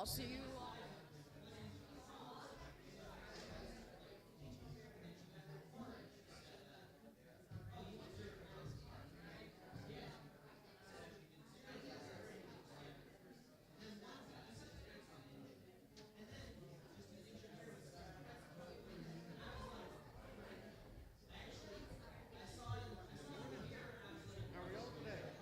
I'll see you. How are y'all today?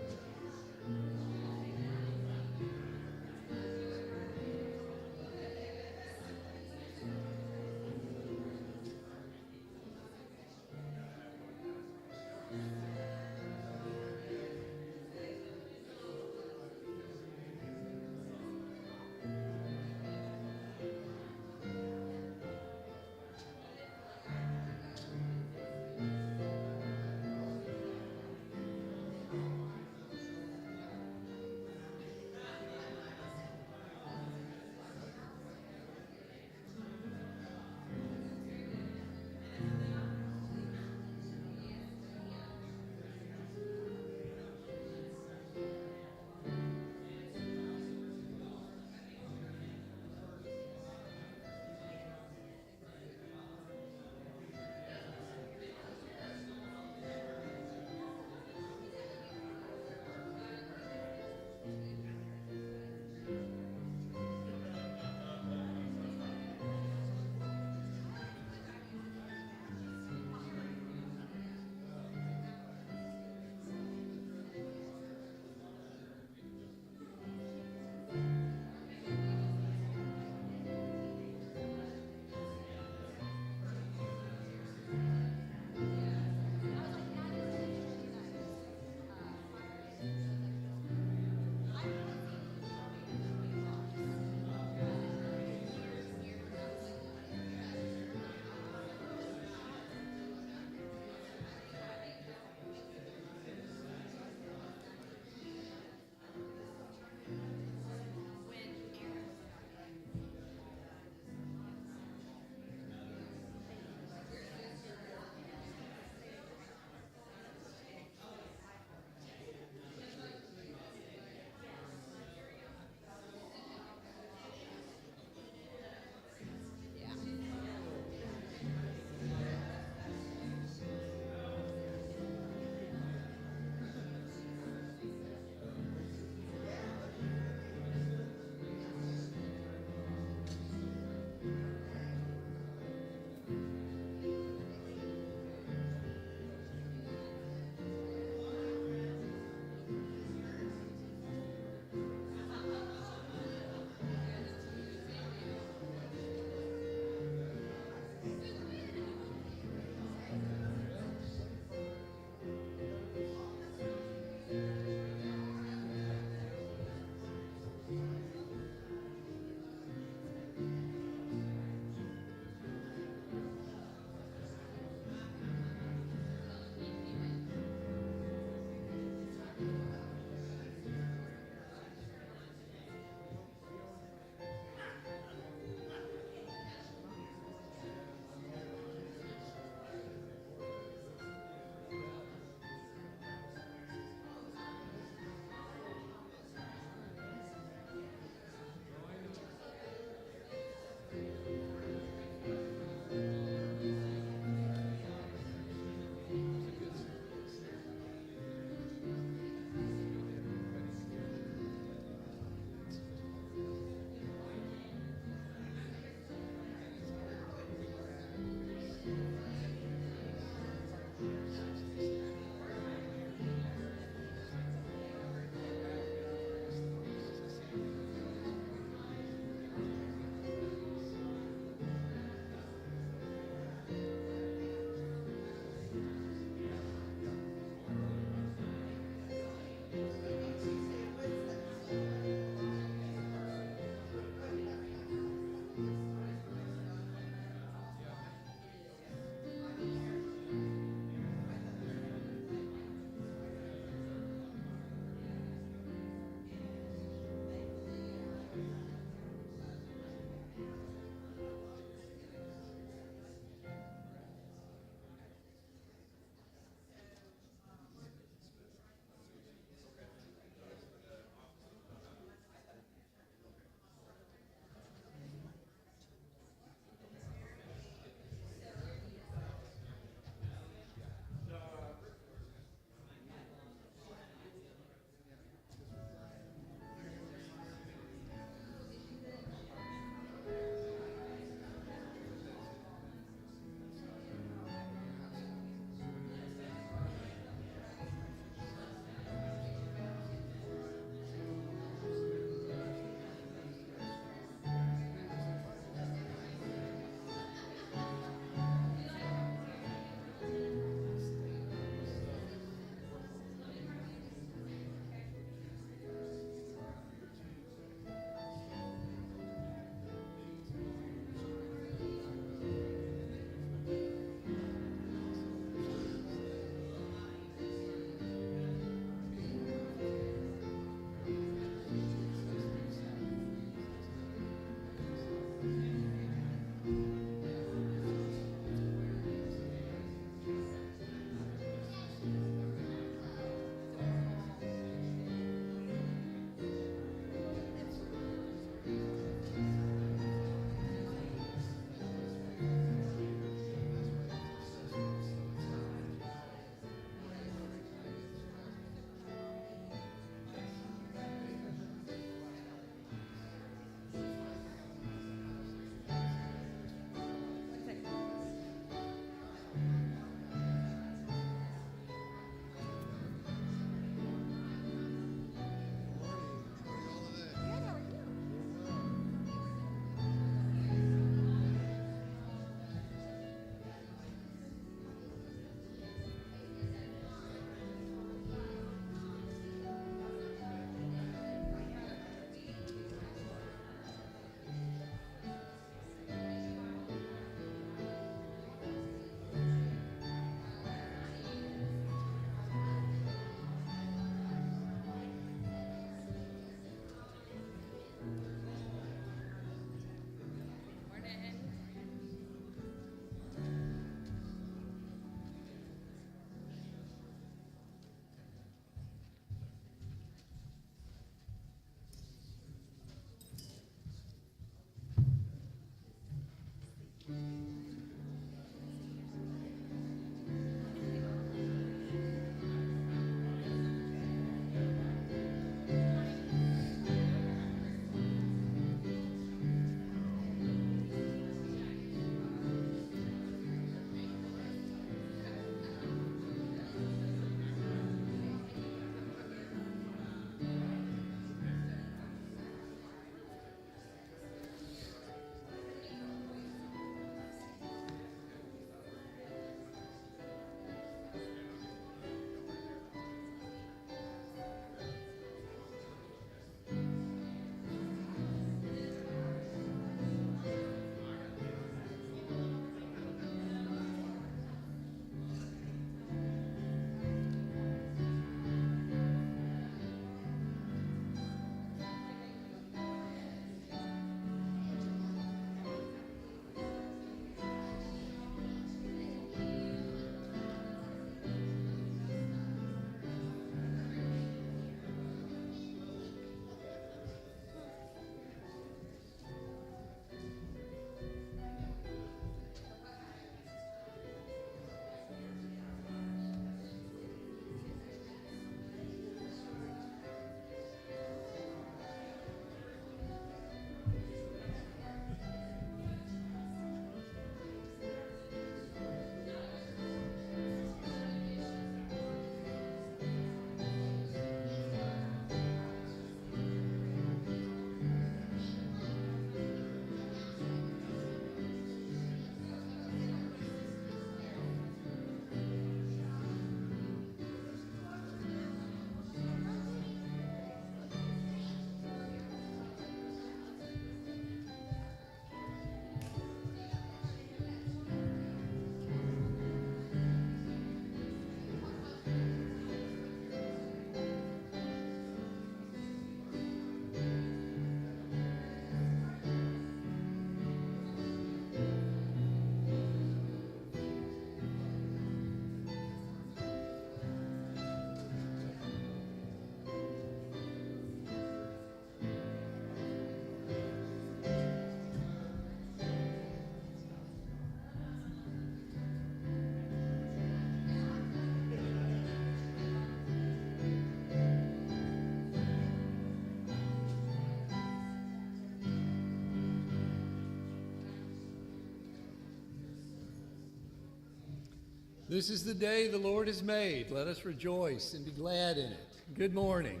This is the day the Lord has made. Let us rejoice and be glad in it. Good morning.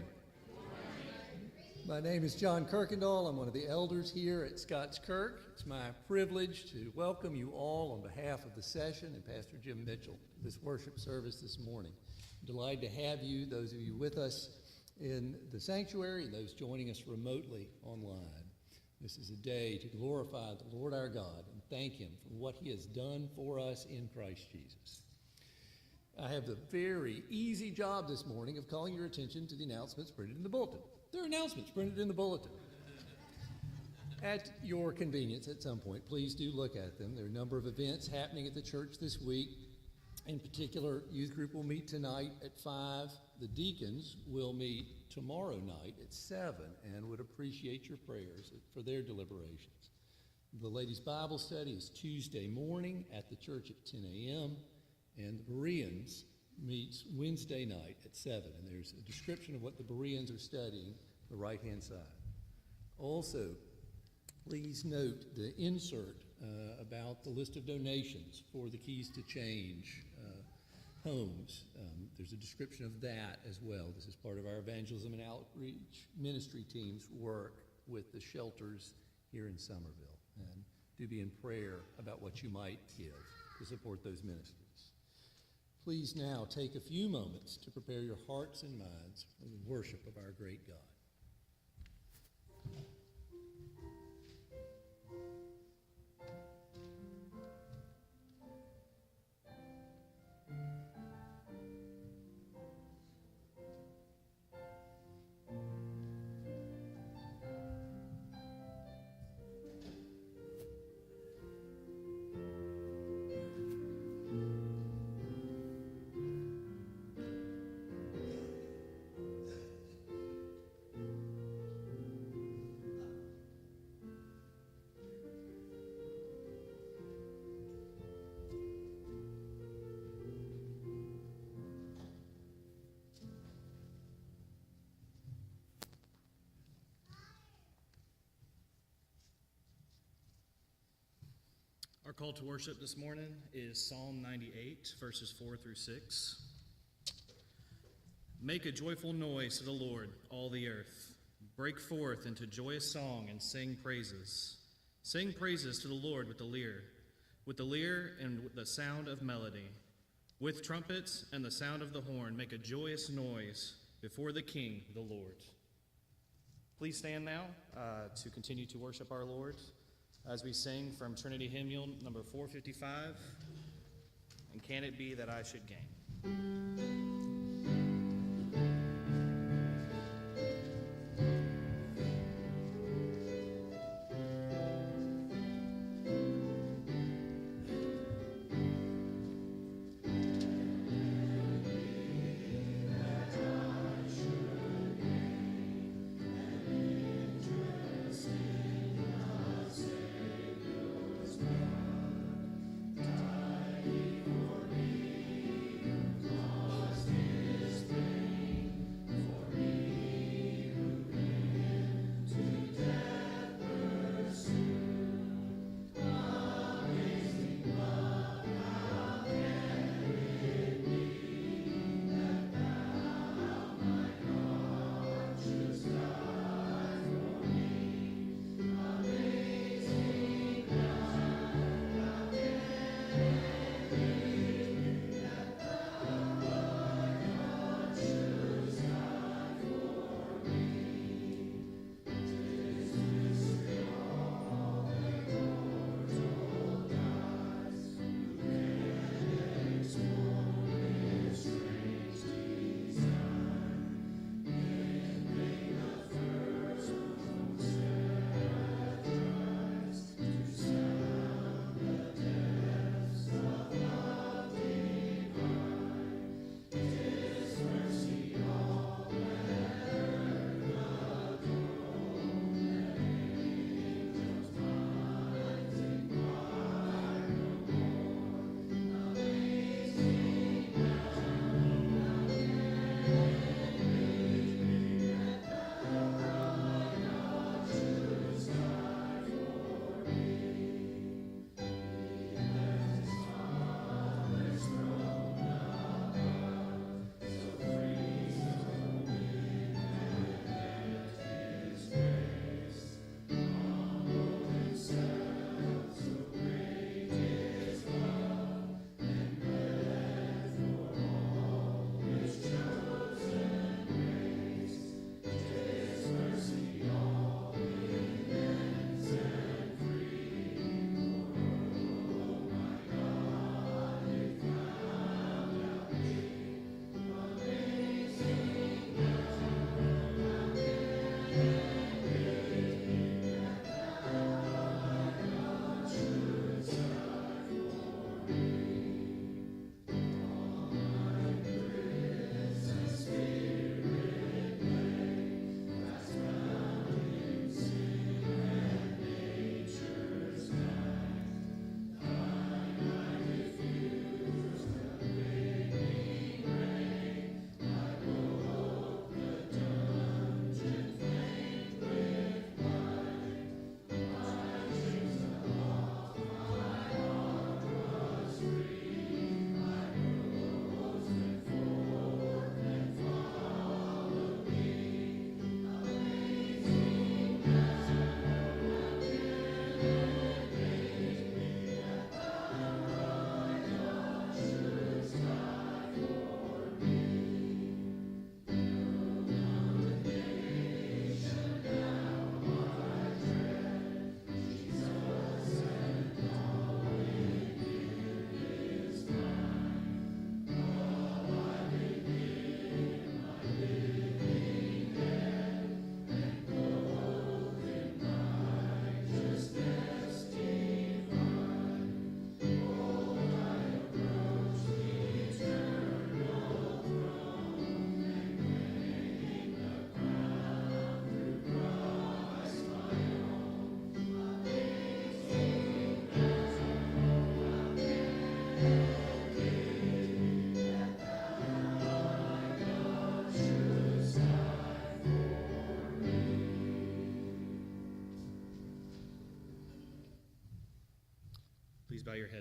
My name is John Kirkendall. I'm one of the elders here at Scots Kirk. It's my privilege to welcome you all on behalf of the session and Pastor Jim Mitchell to this worship service this morning. I'm delighted to have you, those of you with us in the sanctuary and those joining us remotely online. This is a day to glorify the Lord our God and thank him for what he has done for us in Christ Jesus. I have the very easy job this morning of calling your attention to the announcements printed in the bulletin. There are announcements printed in the bulletin. At your convenience at some point, please do look at them. There are a number of events happening at the church this week. In particular, youth group will meet tonight at 5. The deacons will meet tomorrow night at 7 and would appreciate your prayers for their deliberations. The ladies' Bible study is Tuesday morning at the church at 10 a.m. And the Bereans meets Wednesday night at 7. And there's a description of what the Bereans are studying on the right-hand side. Also, please note the insert about the list of donations for the Keys to Change homes. There's a description of that as well. This is part of our evangelism and outreach ministry team's work with the shelters here in Somerville. And do be in prayer about what you might give to support those ministries. Please now take a few moments to prepare your hearts and minds for the worship of our great God. Our call to worship this morning is Psalm 98, verses 4 through 6. Make a joyful noise to the Lord, all the earth. Break forth into joyous song and sing praises. Sing praises to the Lord with the lyre and with the sound of melody. With trumpets and the sound of the horn, make a joyous noise before the King, the Lord. Please stand now to continue to worship our Lord as we sing from Trinity Hymnal number 455, and Can It Be That I Should Gain?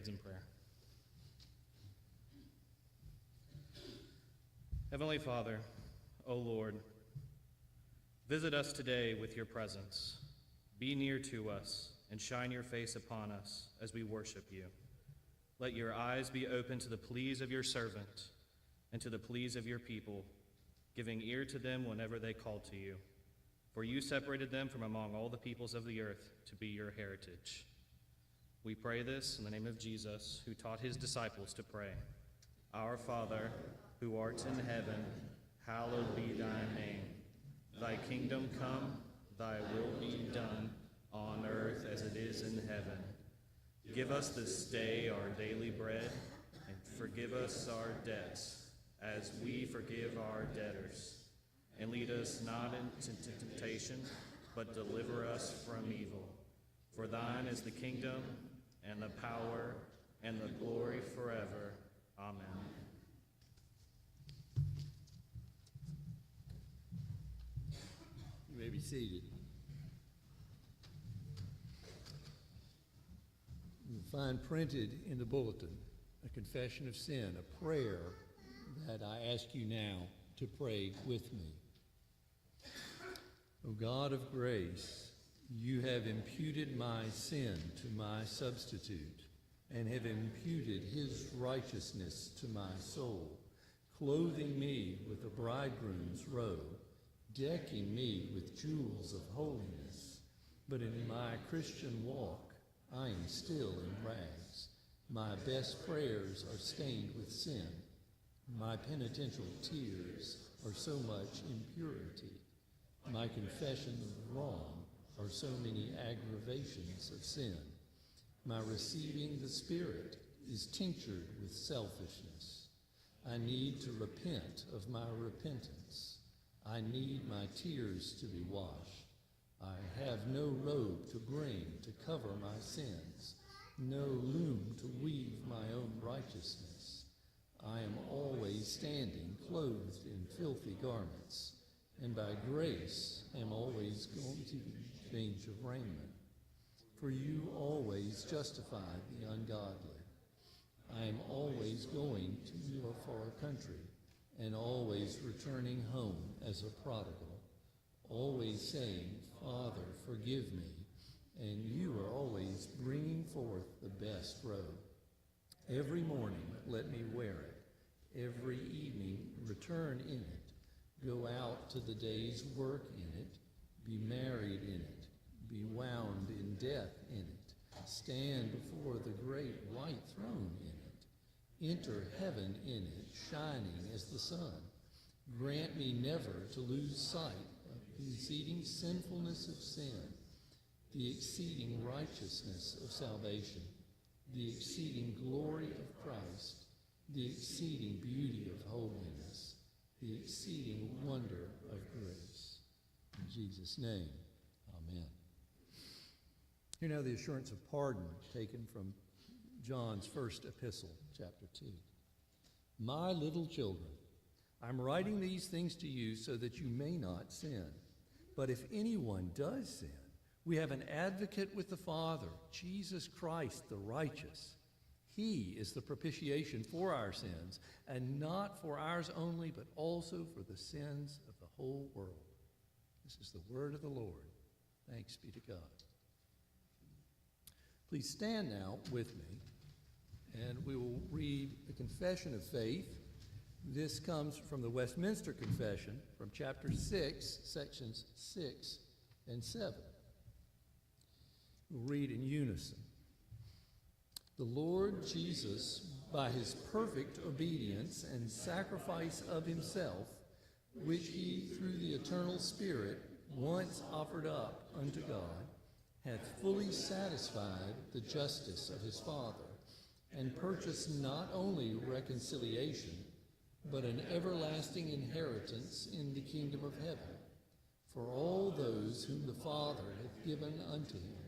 heads in prayer. Heavenly Father, O Lord, visit us today with your presence. Be near to us and shine your face upon us as we worship you. Let your eyes be open to the pleas of your servant and to the pleas of your people, giving ear to them whenever they call to you. For you separated them from among all the peoples of the earth to be your heritage. We pray this in the name of Jesus, who taught his disciples to pray. Our Father, who art in heaven, hallowed be thy name. Thy kingdom come, thy will be done, on earth as it is in heaven. Give us this day our daily bread, and forgive us our debts, as we forgive our debtors. And lead us not into temptation, but deliver us from evil. For thine is the kingdom, and the power, and the glory forever. Amen. You may be seated. You'll find printed in the bulletin a confession of sin, a prayer that I ask you now to pray with me. O God of grace, you have imputed my sin to my substitute and have imputed his righteousness to my soul, clothing me with a bridegroom's robe, decking me with jewels of holiness. But in my Christian walk, I am still in rags. My best prayers are stained with sin. My penitential tears are so much impurity. My confession of wrong are so many aggravations of sin. My receiving the Spirit is tinctured with selfishness. I need to repent of my repentance. I need my tears to be washed. I have no robe to bring to cover my sins, no loom to weave my own righteousness. I am always standing clothed in filthy garments, and by grace am always going to change of raiment. For you always justify the ungodly. I am always going to your far country, and always returning home as a prodigal, always saying, Father, forgive me, and you are always bringing forth the best robe. Every morning let me wear it, every evening return in it, go out to the day's work in it, be married in it, be wound in death in it, stand before the great white throne in it, enter heaven in it, shining as the sun. Grant me never to lose sight of the exceeding sinfulness of sin, the exceeding righteousness of salvation, the exceeding glory of Christ, the exceeding beauty of holiness, the exceeding wonder of grace. In Jesus' name, amen. Hear now the assurance of pardon taken from John's first epistle, chapter 2. My little children, I'm writing these things to you so that you may not sin. But if anyone does sin, we have an advocate with the Father, Jesus Christ the righteous. He is the propitiation for our sins, and not for ours only, but also for the sins of the whole world. This is the word of the Lord. Thanks be to God. Please stand now with me, and we will read the Confession of Faith. This comes from the Westminster Confession, from chapter 6, sections 6 and 7. We'll read in unison. The Lord Jesus, by his perfect obedience and sacrifice of himself, which he through the eternal Spirit once offered up unto God, hath fully satisfied the justice of his Father, and purchased not only reconciliation, but an everlasting inheritance in the kingdom of heaven, for all those whom the Father hath given unto him.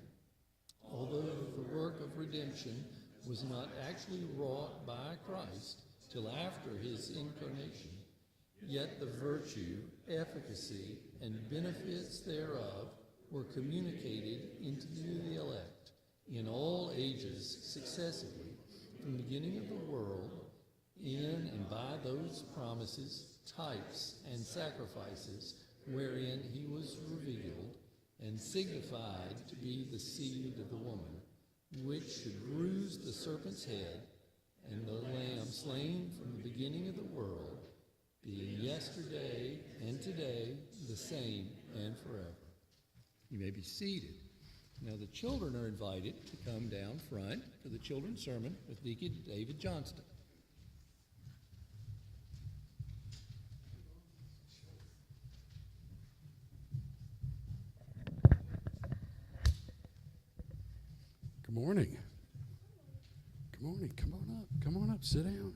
Although the work of redemption was not actually wrought by Christ till after his incarnation, yet the virtue, efficacy, and benefits thereof were communicated into the elect in all ages successively, from the beginning of the world, in and by those promises, types, and sacrifices, wherein he was revealed, and signified to be the seed of the woman, which should bruise the serpent's head, and the Lamb slain from the beginning of the world, being yesterday and today the same and forever. You may be seated. Now the children are invited to come down front for the children's sermon with Deacon David Johnston. Good morning. Good morning. Come on up. Come on up. Sit down.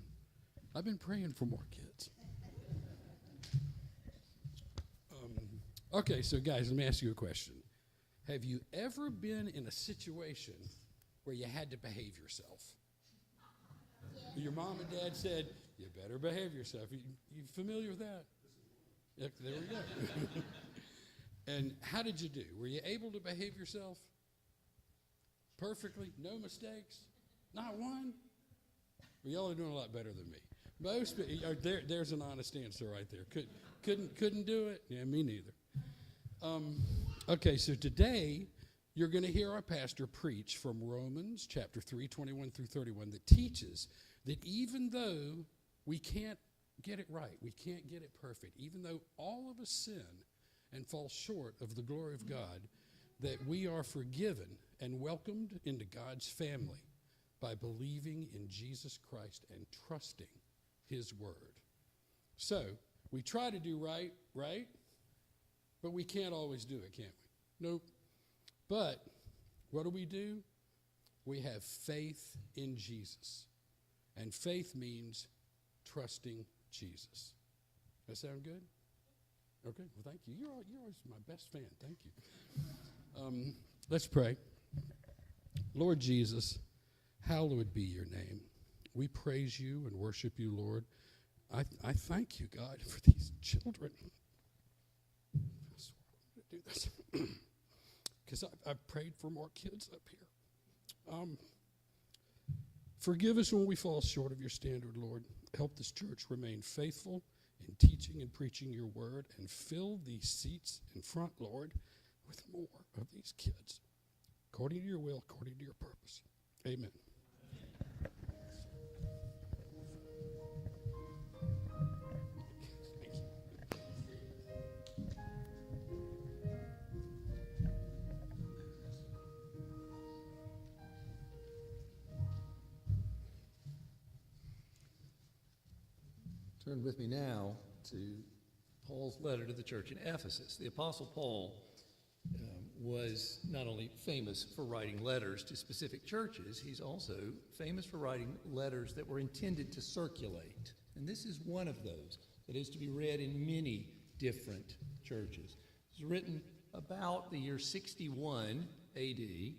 I've been praying for more kids. Okay, so guys, let me ask you a question. Have you ever been in a situation where you had to behave yourself? Your mom and dad said, you better behave yourself. You familiar with that? Yeah, there we go. And how did you do? Were you able to behave yourself? Perfectly? No mistakes? Not one? Well, y'all are doing a lot better than me. Most, there's an honest answer right there. Couldn't do it? Yeah, me neither. Okay, so today you're going to hear our pastor preach from Romans chapter 3, 21 through 31 that teaches that even though we can't get it right, we can't get it perfect, even though all of us sin and fall short of the glory of God, that we are forgiven and welcomed into God's family by believing in Jesus Christ and trusting his word. So, we try to do right? But we can't always do it, can't we? Nope. But what do? We have faith in Jesus. And faith means trusting Jesus. That sound good? Okay, well, thank you. You're always my best fan. Thank you. Let's pray. Lord Jesus, hallowed be your name. We praise you and worship you, Lord. I thank you, God, for these children. I swear I'm going to do this because I've prayed for more kids up here. Forgive us when we fall short of your standard, Lord. Help this church remain faithful in teaching and preaching your word, and fill these seats in front, Lord, with more of these kids, according to your will, according to your purpose. Amen. Turn with me now to Paul's letter to the church in Ephesus. The Apostle Paul was not only famous for writing letters to specific churches, he's also famous for writing letters that were intended to circulate. And this is one of those that is to be read in many different churches. It was written about the year 61 AD,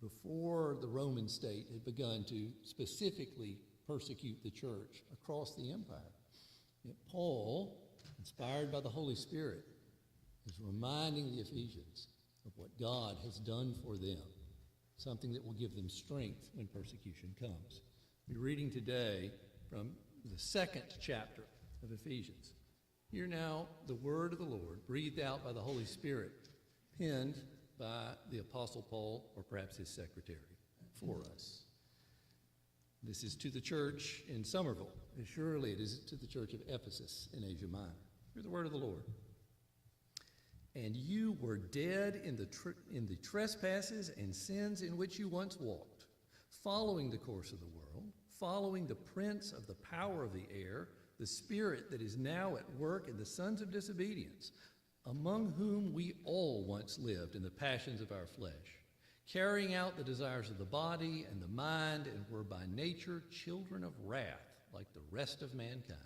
before the Roman state had begun to specifically persecute the church across the empire. Yet Paul, inspired by the Holy Spirit, is reminding the Ephesians of what God has done for them, something that will give them strength when persecution comes. We're reading today from the second chapter of Ephesians. Hear now the word of the Lord, breathed out by the Holy Spirit, penned by the Apostle Paul, or perhaps his secretary, for us. This is to the church in Somerville, and surely it is to the church of Ephesus in Asia Minor. Hear the word of the Lord. And you were dead in the trespasses and sins in which you once walked, following the course of the world, following the prince of the power of the air, the spirit that is now at work in the sons of disobedience, among whom we all once lived in the passions of our flesh, carrying out the desires of the body and the mind, and were by nature children of wrath, like the rest of mankind.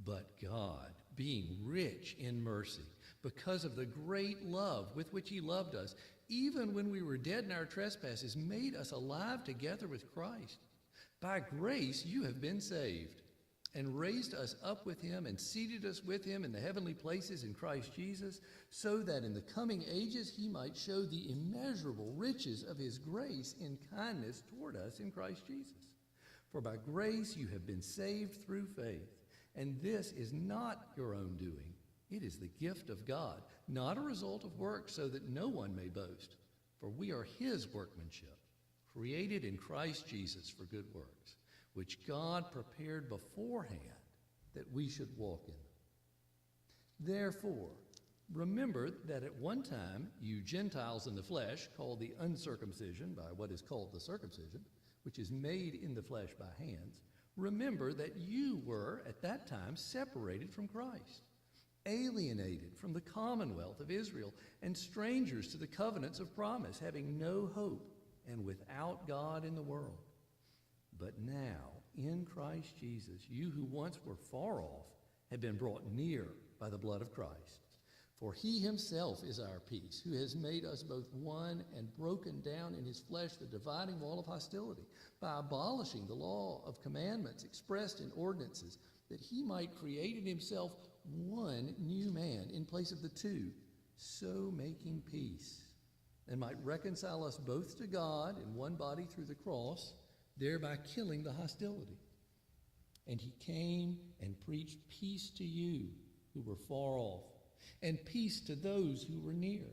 But God, being rich in mercy, because of the great love with which he loved us, even when we were dead in our trespasses, made us alive together with Christ. By grace you have been saved, and raised us up with him and seated us with him in the heavenly places in Christ Jesus, so that in the coming ages he might show the immeasurable riches of his grace in kindness toward us in Christ Jesus. For by grace you have been saved through faith, and this is not your own doing. It is the gift of God, not a result of works, so that no one may boast. For we are his workmanship, created in Christ Jesus for good works, which God prepared beforehand that we should walk in them. Therefore, remember that at one time you Gentiles in the flesh, called the uncircumcision by what is called the circumcision, which is made in the flesh by hands, remember that you were at that time separated from Christ, alienated from the commonwealth of Israel, and strangers to the covenants of promise, having no hope and without God in the world. But now, in Christ Jesus, you who once were far off have been brought near by the blood of Christ. For he himself is our peace, who has made us both one and broken down in his flesh the dividing wall of hostility, by abolishing the law of commandments expressed in ordinances, that he might create in himself one new man in place of the two, so making peace, and might reconcile us both to God in one body through the cross, thereby killing the hostility. And he came and preached peace to you who were far off, and peace to those who were near.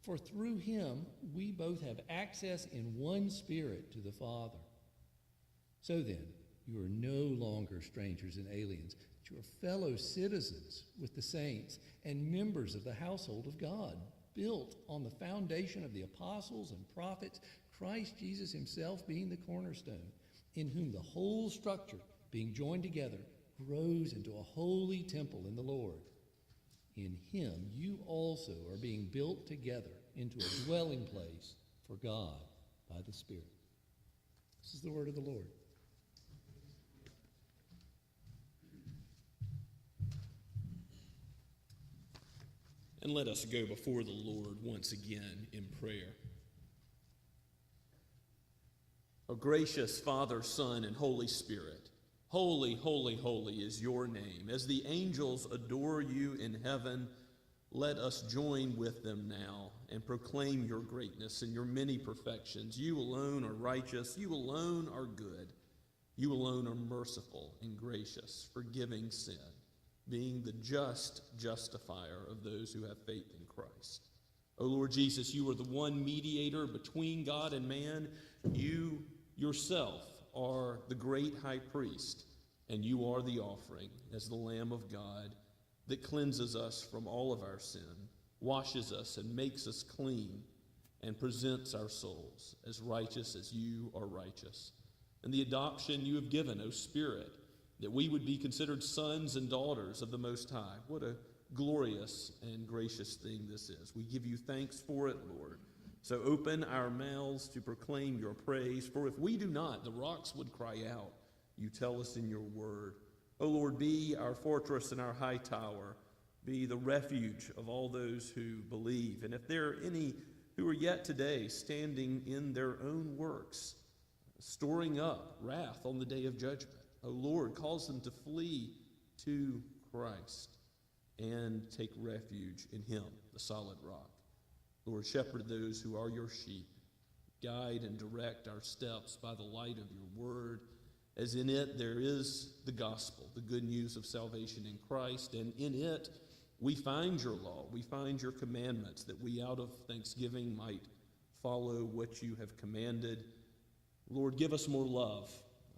For through him we both have access in one Spirit to the Father. So then, you are no longer strangers and aliens, but you are fellow citizens with the saints and members of the household of God, built on the foundation of the apostles and prophets, Christ Jesus himself being the cornerstone, in whom the whole structure, being joined together, grows into a holy temple in the Lord. In him you also are being built together into a dwelling place for God by the Spirit. This is the word of the Lord. And let us go before the Lord once again in prayer. O gracious Father, Son, and Holy Spirit, holy, holy, holy is your name. As the angels adore you in heaven, let us join with them now and proclaim your greatness and your many perfections. You alone are righteous. You alone are good. You alone are merciful and gracious, forgiving sin, being the just justifier of those who have faith in Christ. O Lord Jesus, you are the one mediator between God and man. You yourself are the great high priest, and you are the offering as the Lamb of God that cleanses us from all of our sin, washes us and makes us clean, and presents our souls as righteous as you are righteous. And the adoption you have given, O Spirit, that we would be considered sons and daughters of the Most High. What a glorious and gracious thing this is. We give you thanks for it, Lord. So open our mouths to proclaim your praise, for if we do not, the rocks would cry out. You tell us in your word. O Lord, be our fortress and our high tower. Be the refuge of all those who believe. And if there are any who are yet today standing in their own works, storing up wrath on the day of judgment, O Lord, cause them to flee to Christ and take refuge in him, the solid rock. Lord, shepherd those who are your sheep. Guide and direct our steps by the light of your word, as in it there is the gospel, the good news of salvation in Christ, and in it we find your law, we find your commandments, that we out of thanksgiving might follow what you have commanded. Lord, give us more love,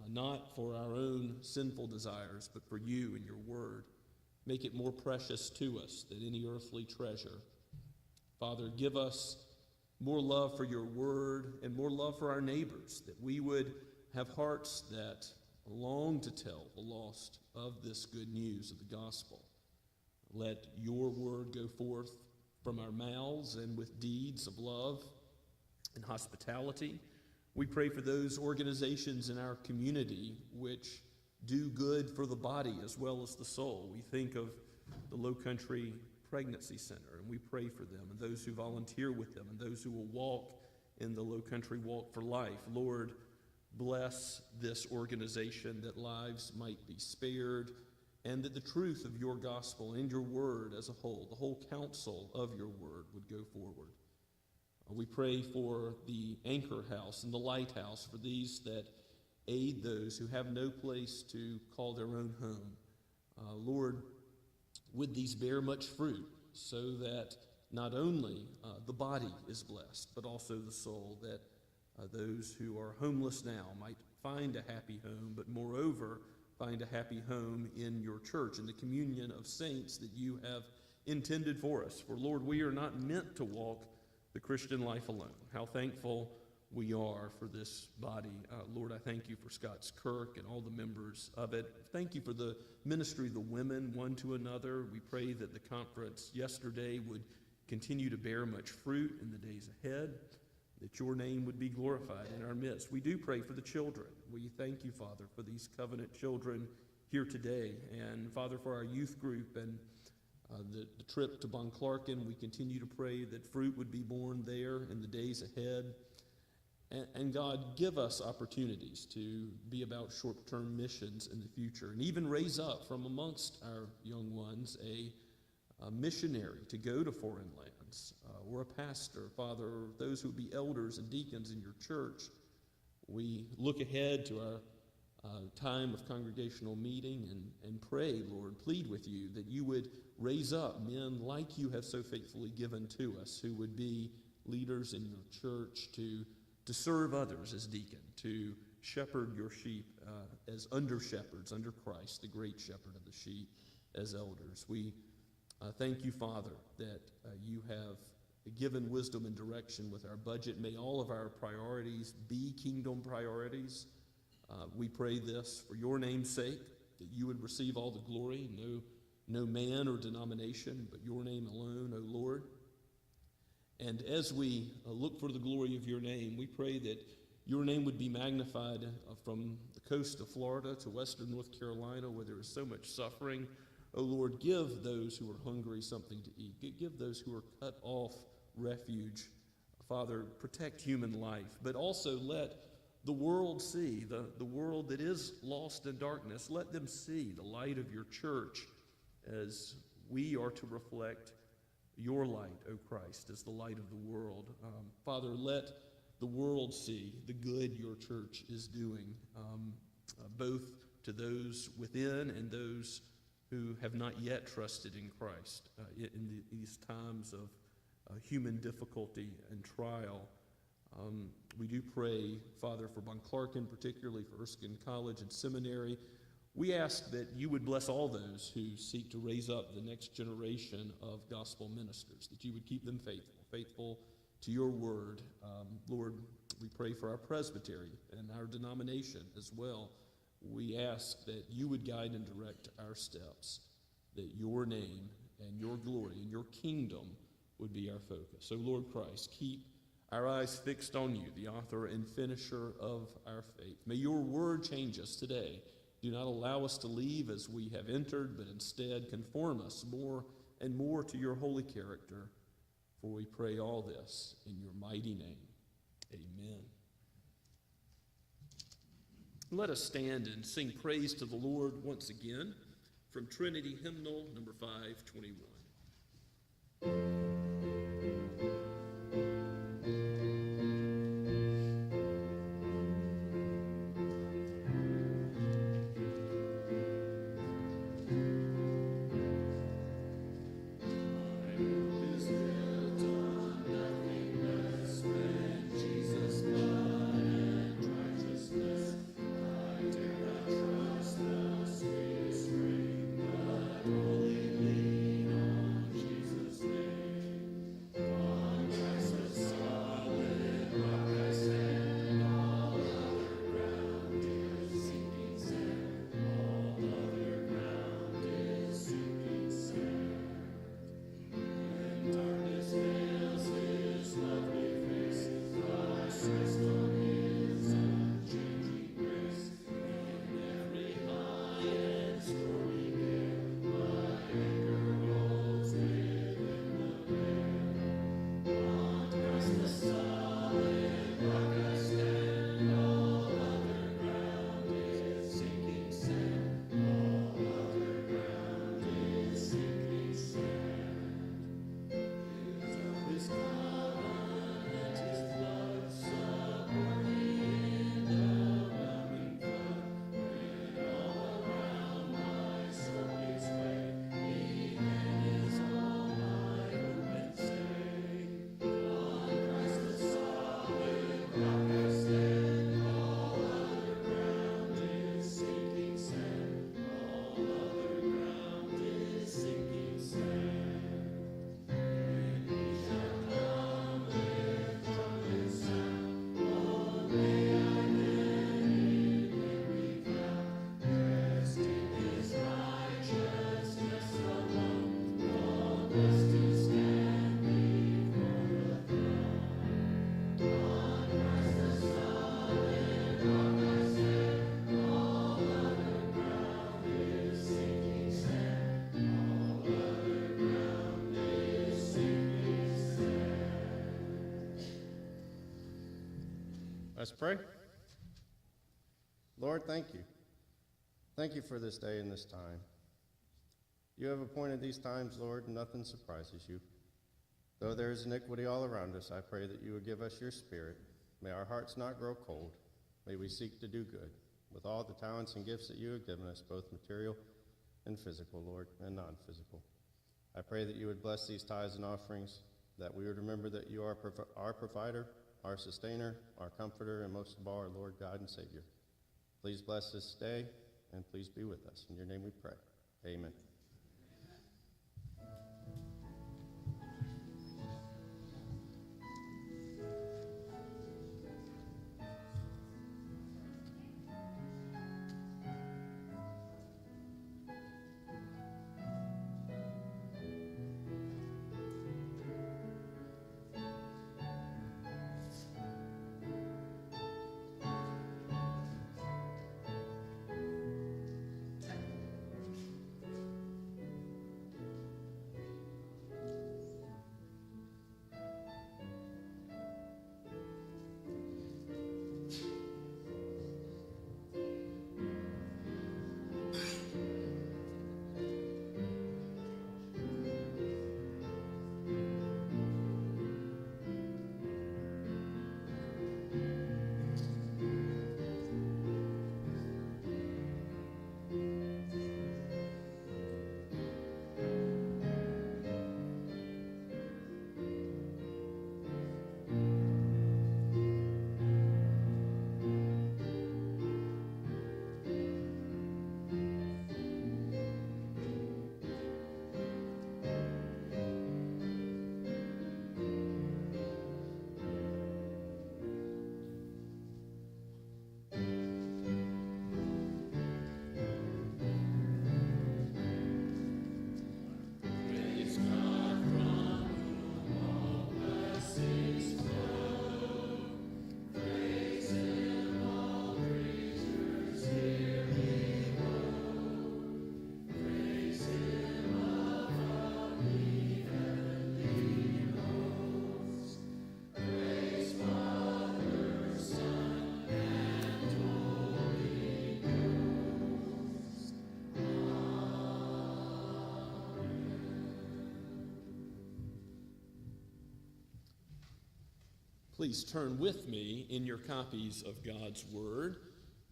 not for our own sinful desires, but for you and your word. Make it more precious to us than any earthly treasure. Father, give us more love for your word and more love for our neighbors, that we would have hearts that long to tell the lost of this good news of the gospel. Let your word go forth from our mouths and with deeds of love and hospitality. We pray for those organizations in our community which do good for the body as well as the soul. We think of the Low Country Pregnancy Center, and we pray for them and those who volunteer with them and those who will walk in the Low Country Walk for Life. Lord, Bless this organization that lives might be spared, and that the truth of your gospel and your word as a whole, the whole counsel of your word, would go forward. We pray for the Anchor House and the Lighthouse, for these that aid those who have no place to call their own home. Lord, would these bear much fruit, so that not only the body is blessed, but also the soul, that those who are homeless now might find a happy home, but moreover, find a happy home in your church, in the communion of saints that you have intended for us. For Lord, we are not meant to walk the Christian life alone. How thankful we are for this body. Lord, I thank you for Scots Kirk and all the members of it. Thank you for the ministry of the women one to another. We pray that the conference yesterday would continue to bear much fruit in the days ahead, that your name would be glorified in our midst. We do pray for the children. We thank you, Father, for these covenant children here today. And, Father, for our youth group and the trip to Clarkin, we continue to pray that fruit would be born there in the days ahead. And God, give us opportunities to be about short-term missions in the future, and even raise up from amongst our young ones a missionary to go to foreign lands, or a pastor, Father, or those who would be elders and deacons in your church. We look ahead to our time of congregational meeting and pray, Lord, plead with you that you would raise up men like you have so faithfully given to us, who would be leaders in your church, to serve others as deacon, to shepherd your sheep as under-shepherds under Christ, the great shepherd of the sheep, as elders. We thank you, Father, that you have given wisdom and direction with our budget. May all of our priorities be kingdom priorities. We pray this for your name's sake, that you would receive all the glory, no man or denomination, but your name alone, O Lord. And as we look for the glory of your name, we pray that your name would be magnified from the coast of Florida to western North Carolina, where there is so much suffering. O Lord, give those who are hungry something to eat. Give those who are cut off refuge. Father, protect human life, but also let the world see, the world that is lost in darkness, let them see the light of your church as we are to reflect your light, O Christ, as the light of the world. Father, let the world see the good your church is doing, both to those within and those who have not yet trusted in Christ in these times of human difficulty and trial. We do pray, Father, for Clarkin, particularly for Erskine College and Seminary. We ask that you would bless all those who seek to raise up the next generation of gospel ministers, that you would keep them faithful to your word. Lord, we pray for our presbytery and our denomination as well. We ask that you would guide and direct our steps, that your name and your glory and your kingdom would be our focus. So, Lord Christ, keep our eyes fixed on you, the author and finisher of our faith. May your word change us today. Do not allow us to leave as we have entered, but instead conform us more and more to your holy character. For we pray all this in your mighty name. Amen. Let us stand and sing praise to the Lord once again from Trinity Hymnal number 521. Holy lean on Jesus' name. Let's pray. Lord, thank you. Thank you for this day and this time. You have appointed these times, Lord, and nothing surprises you. Though there is iniquity all around us, I pray that you would give us your spirit. May our hearts not grow cold. May we seek to do good with all the talents and gifts that you have given us, both material and physical, Lord, and non-physical. I pray that you would bless these tithes and offerings, that we would remember that you are our provider, our sustainer, our comforter, and most of all, our Lord, God, and Savior. Please bless this day, and please be with us. In your name we pray. Amen. Please turn with me in your copies of God's Word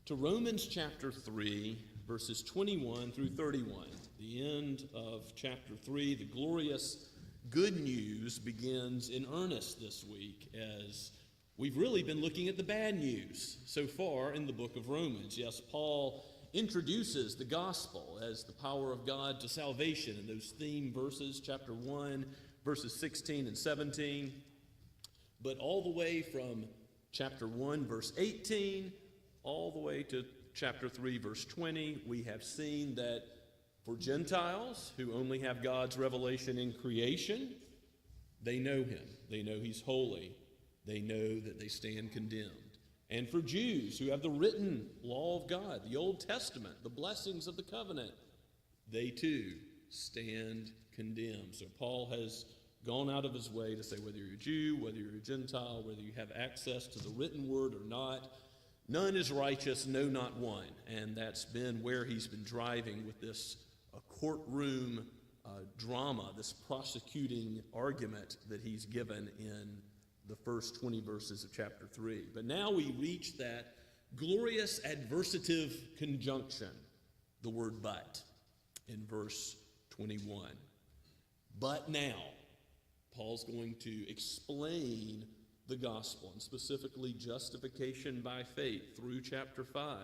to Romans chapter 3, verses 21 through 31. The end of chapter 3, the glorious good news begins in earnest this week, as we've really been looking at the bad news so far in the book of Romans. Yes, Paul introduces the gospel as the power of God to salvation in those theme verses, chapter 1, verses 16 and 17. But all the way from chapter 1, verse 18, all the way to chapter 3, verse 20, we have seen that for Gentiles who only have God's revelation in creation, they know him. They know he's holy. They know that they stand condemned. And for Jews who have the written law of God, the Old Testament, the blessings of the covenant, they too stand condemned. So Paul has gone out of his way to say whether you're a Jew, whether you're a Gentile, whether you have access to the written word or not, none is righteous, no, not one. And that's been where he's been driving with this courtroom drama, this prosecuting argument that he's given in the first 20 verses of chapter 3. But now we reach that glorious adversative conjunction, the word but, in verse 21. But now, Paul's going to explain the gospel, and specifically justification by faith through chapter 5,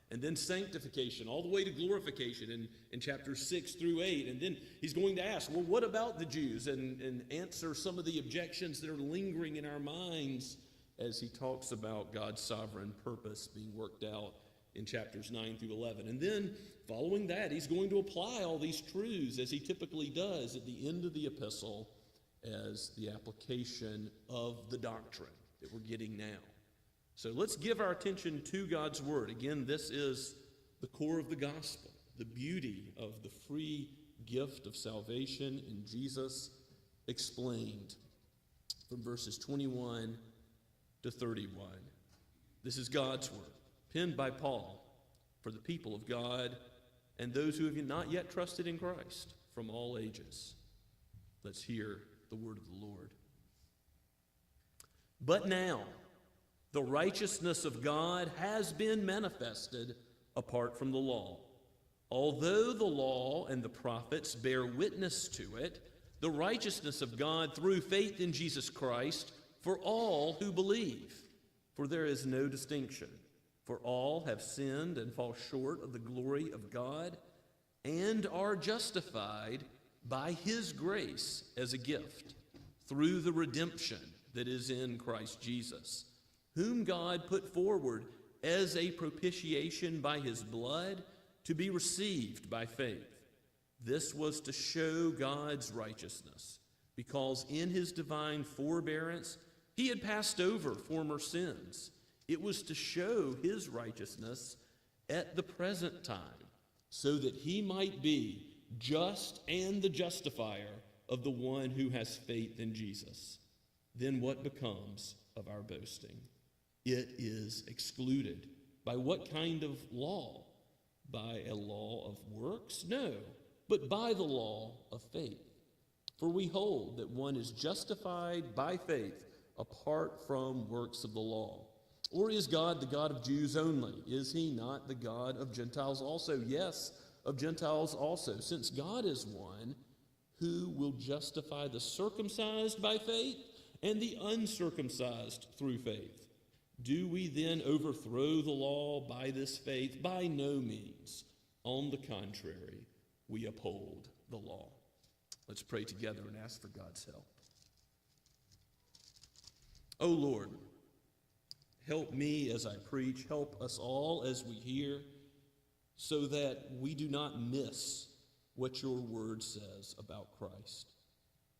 and then sanctification all the way to glorification in chapters 6 through 8. And then he's going to ask, well, what about the Jews? And answer some of the objections that are lingering in our minds as he talks about God's sovereign purpose being worked out in chapters 9 through 11. And then following that, he's going to apply all these truths, as he typically does at the end of the epistle, as the application of the doctrine that we're getting now. So let's give our attention to God's word. Again, this is the core of the gospel, the beauty of the free gift of salvation in Jesus explained from verses 21 to 31. This is God's word, penned by Paul for the people of God and those who have not yet trusted in Christ from all ages. Let's hear the word of the Lord. But now, the righteousness of God has been manifested apart from the law. Although the law and the prophets bear witness to it, the righteousness of God through faith in Jesus Christ for all who believe. For there is no distinction, for all have sinned and fall short of the glory of God, and are justified by his grace as a gift, through the redemption that is in Christ Jesus, whom God put forward as a propitiation by his blood to be received by faith. This was to show God's righteousness, because in his divine forbearance he had passed over former sins. It was to show his righteousness at the present time, so that he might be just and the justifier of the one who has faith in Jesus. Then what becomes of our boasting? It is excluded. By what kind of law? By a law of works? No, but by the law of faith. For we hold that one is justified by faith apart from works of the law. Or is God the God of Jews only? Is he not the God of Gentiles also? Yes, of Gentiles also, since God is one who will justify the circumcised by faith and the uncircumcised through faith. Do we then overthrow the law by this faith? By no means. On the contrary, we uphold the law. Let's pray together and ask for God's help. O Lord, help me as I preach, help us all as we hear, so that we do not miss what your word says about Christ,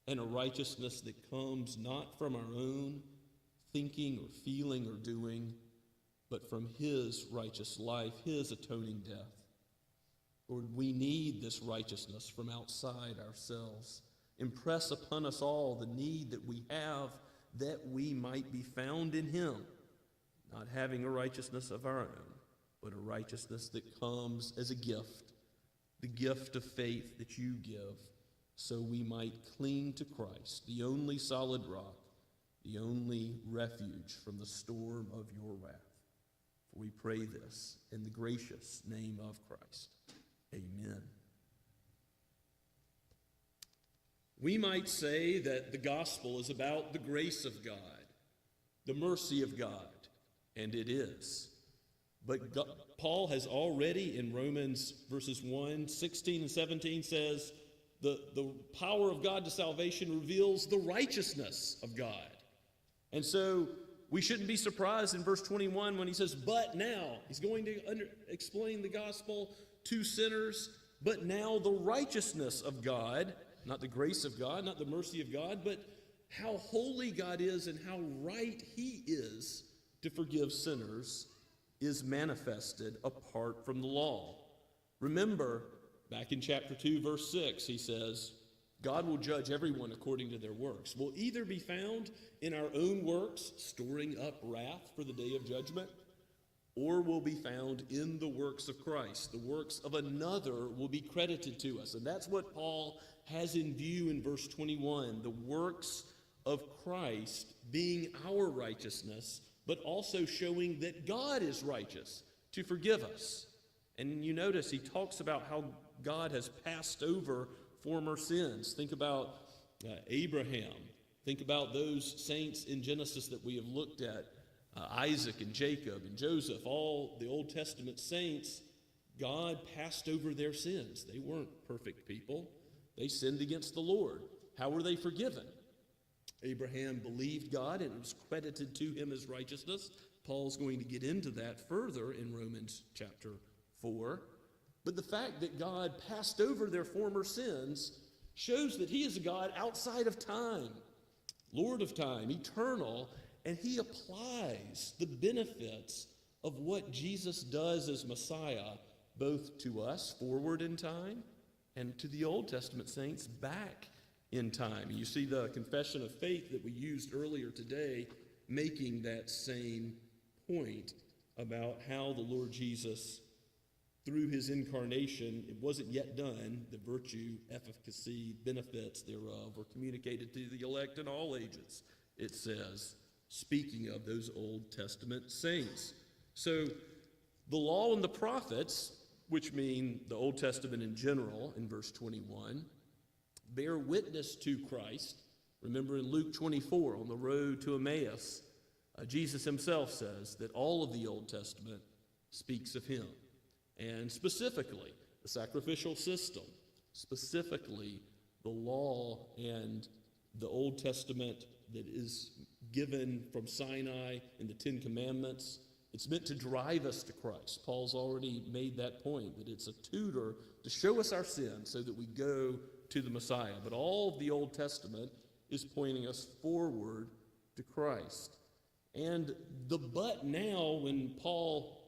and a righteousness that comes not from our own thinking or feeling or doing, but from his righteous life, his atoning death. Lord, we need this righteousness from outside ourselves. Impress upon us all the need that we have, that we might be found in him, not having a righteousness of our own, but a righteousness that comes as a gift, the gift of faith that you give, so we might cling to Christ, the only solid rock, the only refuge from the storm of your wrath. For we pray this in the gracious name of Christ. Amen. We might say that the gospel is about the grace of God, the mercy of God, and it is. But Paul has already in Romans verses 1, 16 and 17 says, the power of God to salvation reveals the righteousness of God. And so we shouldn't be surprised in verse 21 when he says, but now, he's going to explain the gospel to sinners, but now the righteousness of God, not the grace of God, not the mercy of God, but how holy God is and how right he is to forgive sinners is manifested apart from the law. Remember, back in chapter 2, verse 6, he says, God will judge everyone according to their works. Will either be found in our own works, storing up wrath for the day of judgment, or will be found in the works of Christ. The works of another will be credited to us. And that's what Paul has in view in verse 21, the works of Christ being our righteousness, but also showing that God is righteous to forgive us. And you notice he talks about how God has passed over former sins. Think about Abraham. Think about those saints in Genesis that we have looked at, Isaac and Jacob and Joseph, all the Old Testament saints. God passed over their sins. They weren't perfect people. They sinned against the Lord. How were they forgiven? Abraham believed God and it was credited to him as righteousness. Paul's going to get into that further in Romans chapter 4. But the fact that God passed over their former sins shows that he is a God outside of time, Lord of time, eternal, and he applies the benefits of what Jesus does as Messiah, both to us forward in time and to the Old Testament saints back in time. You see the confession of faith that we used earlier today making that same point about how the Lord Jesus, through his incarnation, it wasn't yet done. The virtue, efficacy, benefits thereof were communicated to the elect in all ages, it says, speaking of those Old Testament saints. So the law and the prophets, which mean the Old Testament in general, in verse 21, bear witness to Christ. Remember in Luke 24, on the road to Emmaus, Jesus himself says that all of the Old Testament speaks of him. And specifically, the sacrificial system, specifically the law and the Old Testament that is given from Sinai in the Ten Commandments, it's meant to drive us to Christ. Paul's already made that point, that it's a tutor to show us our sin so that we go to the Messiah. But all of the Old Testament is pointing us forward to Christ. And the but now, when Paul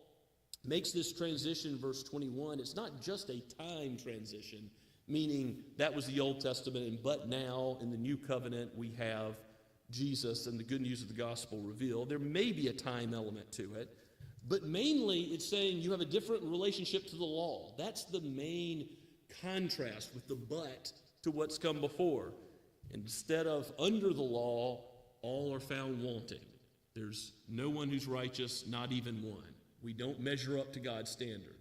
makes this transition, verse 21, it's not just a time transition, meaning that was the Old Testament, and but now in the New Covenant we have Jesus and the good news of the gospel revealed. There may be a time element to it, but mainly it's saying you have a different relationship to the law. That's the main contrast with the but to what's come before. Instead of under the law, all are found wanting. There's no one who's righteous, not even one. We don't measure up to God's standard.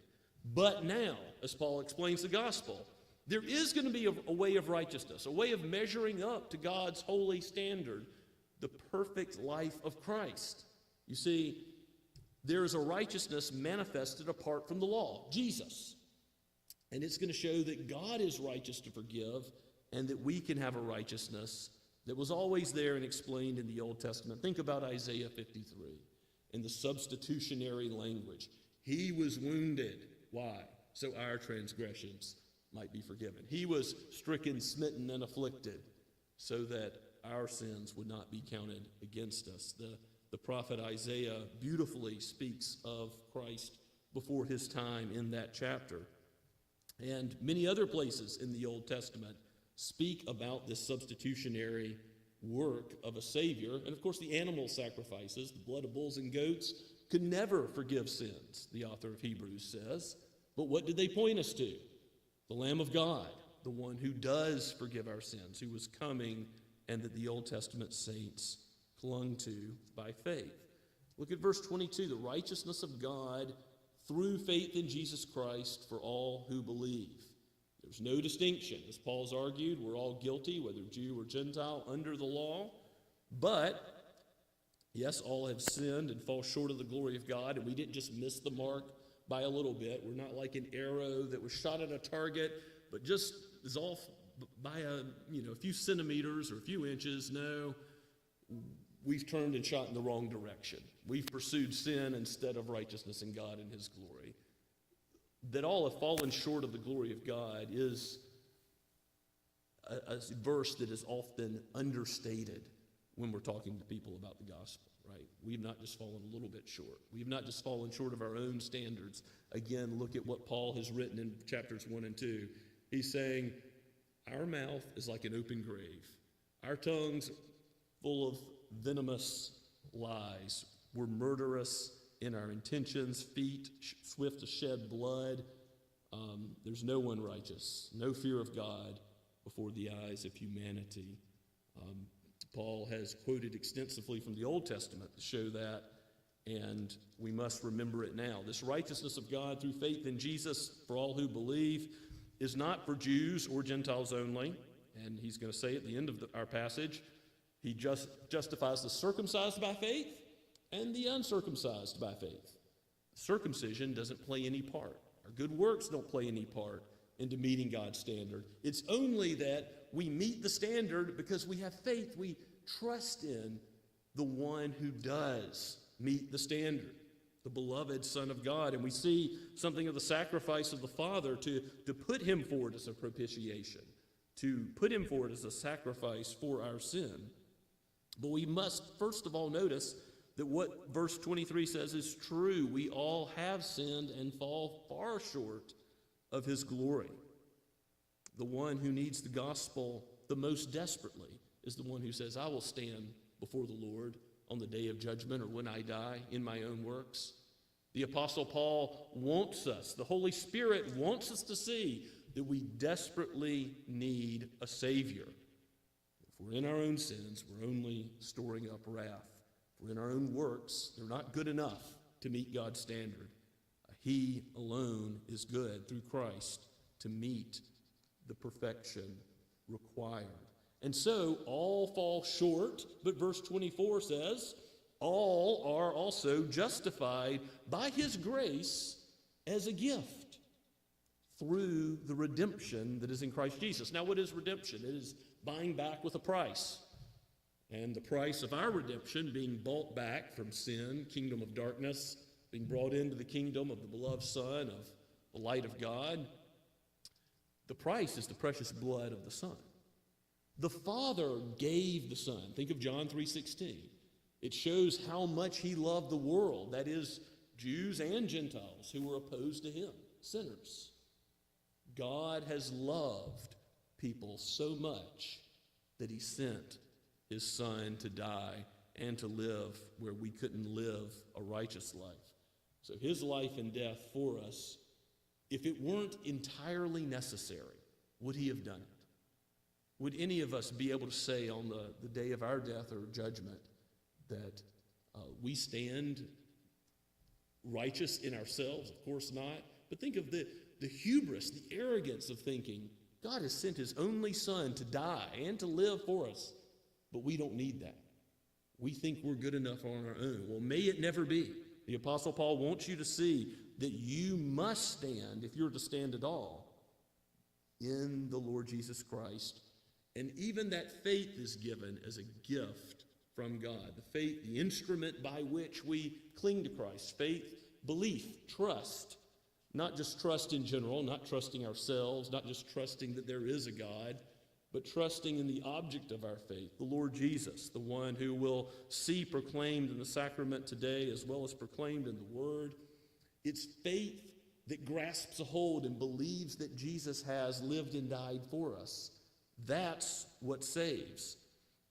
But now, as Paul explains the gospel, there is going to be a way of righteousness, a way of measuring up to God's holy standard, the perfect life of Christ. You see, there is a righteousness manifested apart from the law, Jesus. And it's going to show that God is righteous to forgive and that we can have a righteousness that was always there and explained in the Old Testament. Think about Isaiah 53 in the substitutionary language. He was wounded. Why? So our transgressions might be forgiven. He was stricken, smitten, and afflicted so that our sins would not be counted against us. The prophet Isaiah beautifully speaks of Christ before his time in that chapter. And many other places in the Old Testament speak about this substitutionary work of a Savior. And of course, the animal sacrifices, the blood of bulls and goats, could never forgive sins, the author of Hebrews says. But what did they point us to? The Lamb of God, the one who does forgive our sins, who was coming and that the Old Testament saints clung to by faith. Look at verse 22, the righteousness of God through faith in Jesus Christ for all who believe. There's no distinction. As Paul's argued, we're all guilty, whether Jew or Gentile, under the law. But, yes, all have sinned and fall short of the glory of God, and we didn't just miss the mark by a little bit. We're not like an arrow that was shot at a target, but just is off by a few centimeters or a few inches. No, we've turned and shot in the wrong direction. We've pursued sin instead of righteousness in God and his glory. That all have fallen short of the glory of God is a verse that is often understated when we're talking to people about the gospel, right? We've not just fallen a little bit short. We've not just fallen short of our own standards. Again, look at what Paul has written in chapters 1 and 2. He's saying, our mouth is like an open grave. Our tongues full of venomous lies. We're murderous in our intentions, feet swift to shed blood. There's no one righteous, no fear of God before the eyes of humanity. Paul has quoted extensively from the Old Testament to show that, and we must remember it now. This righteousness of God through faith in Jesus for all who believe is not for Jews or Gentiles only, and he's going to say at the end of our passage, he justifies the circumcised by faith and the uncircumcised by faith. Circumcision doesn't play any part. Our good works don't play any part into meeting God's standard. It's only that we meet the standard because we have faith. We trust in the one who does meet the standard, the beloved Son of God. And we see something of the sacrifice of the Father to put him forward as a propitiation, to put him forward as a sacrifice for our sin. But we must first of all notice that what verse 23 says is true. We all have sinned and fall far short of his glory. The one who needs the gospel the most desperately is the one who says, I will stand before the Lord on the day of judgment or when I die in my own works. The Apostle Paul wants us, the Holy Spirit wants us to see that we desperately need a Savior. If we're in our own sins, we're only storing up wrath. If we're in our own works, they're not good enough to meet God's standard. He alone is good through Christ to meet the perfection required. And so all fall short, but verse 24 says, all are also justified by his grace as a gift through the redemption that is in Christ Jesus. Now, what is redemption? It is buying back with a price. And the price of our redemption, being bought back from sin, kingdom of darkness, being brought into the kingdom of the beloved Son, of the light of God, the price is the precious blood of the Son. The Father gave the Son. Think of John 3:16. It shows how much he loved the world, that is, Jews and Gentiles who were opposed to him, sinners. God has loved people so much that he sent his Son to die and to live where we couldn't live a righteous life. So his life and death for us, if it weren't entirely necessary, would he have done it? Would any of us be able to say on the day of our death or judgment that we stand righteous in ourselves? Of course not. But think of the hubris, the arrogance of thinking, God has sent his only Son to die and to live for us, but we don't need that. We think we're good enough on our own. Well, may it never be. The Apostle Paul wants you to see that you must stand, if you're to stand at all, in the Lord Jesus Christ. And even that faith is given as a gift from God. The faith, the instrument by which we cling to Christ. Faith, belief, trust. Not just trust in general, not trusting ourselves, not just trusting that there is a God, but trusting in the object of our faith, the Lord Jesus, the one who we'll see proclaimed in the sacrament today as well as proclaimed in the Word. It's faith that grasps a hold and believes that Jesus has lived and died for us. That's what saves.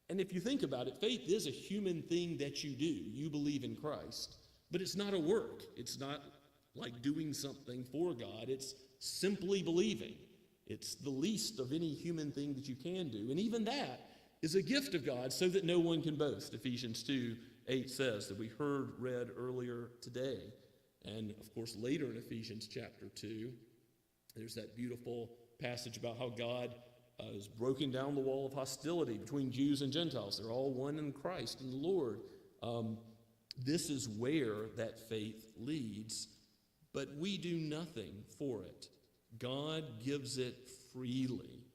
And if you think about it, faith is a human thing that you do. You believe in Christ. But it's not a work. It's not like doing something for God. It's simply believing. It's the least of any human thing that you can do. And even that is a gift of God so that no one can boast. Ephesians 2:8 says that we heard read earlier today. And of course, later in Ephesians chapter 2, there's that beautiful passage about how God has broken down the wall of hostility between Jews and Gentiles. They're all one in Christ and the Lord. This is where that faith leads, but we do nothing for it. God gives it freely.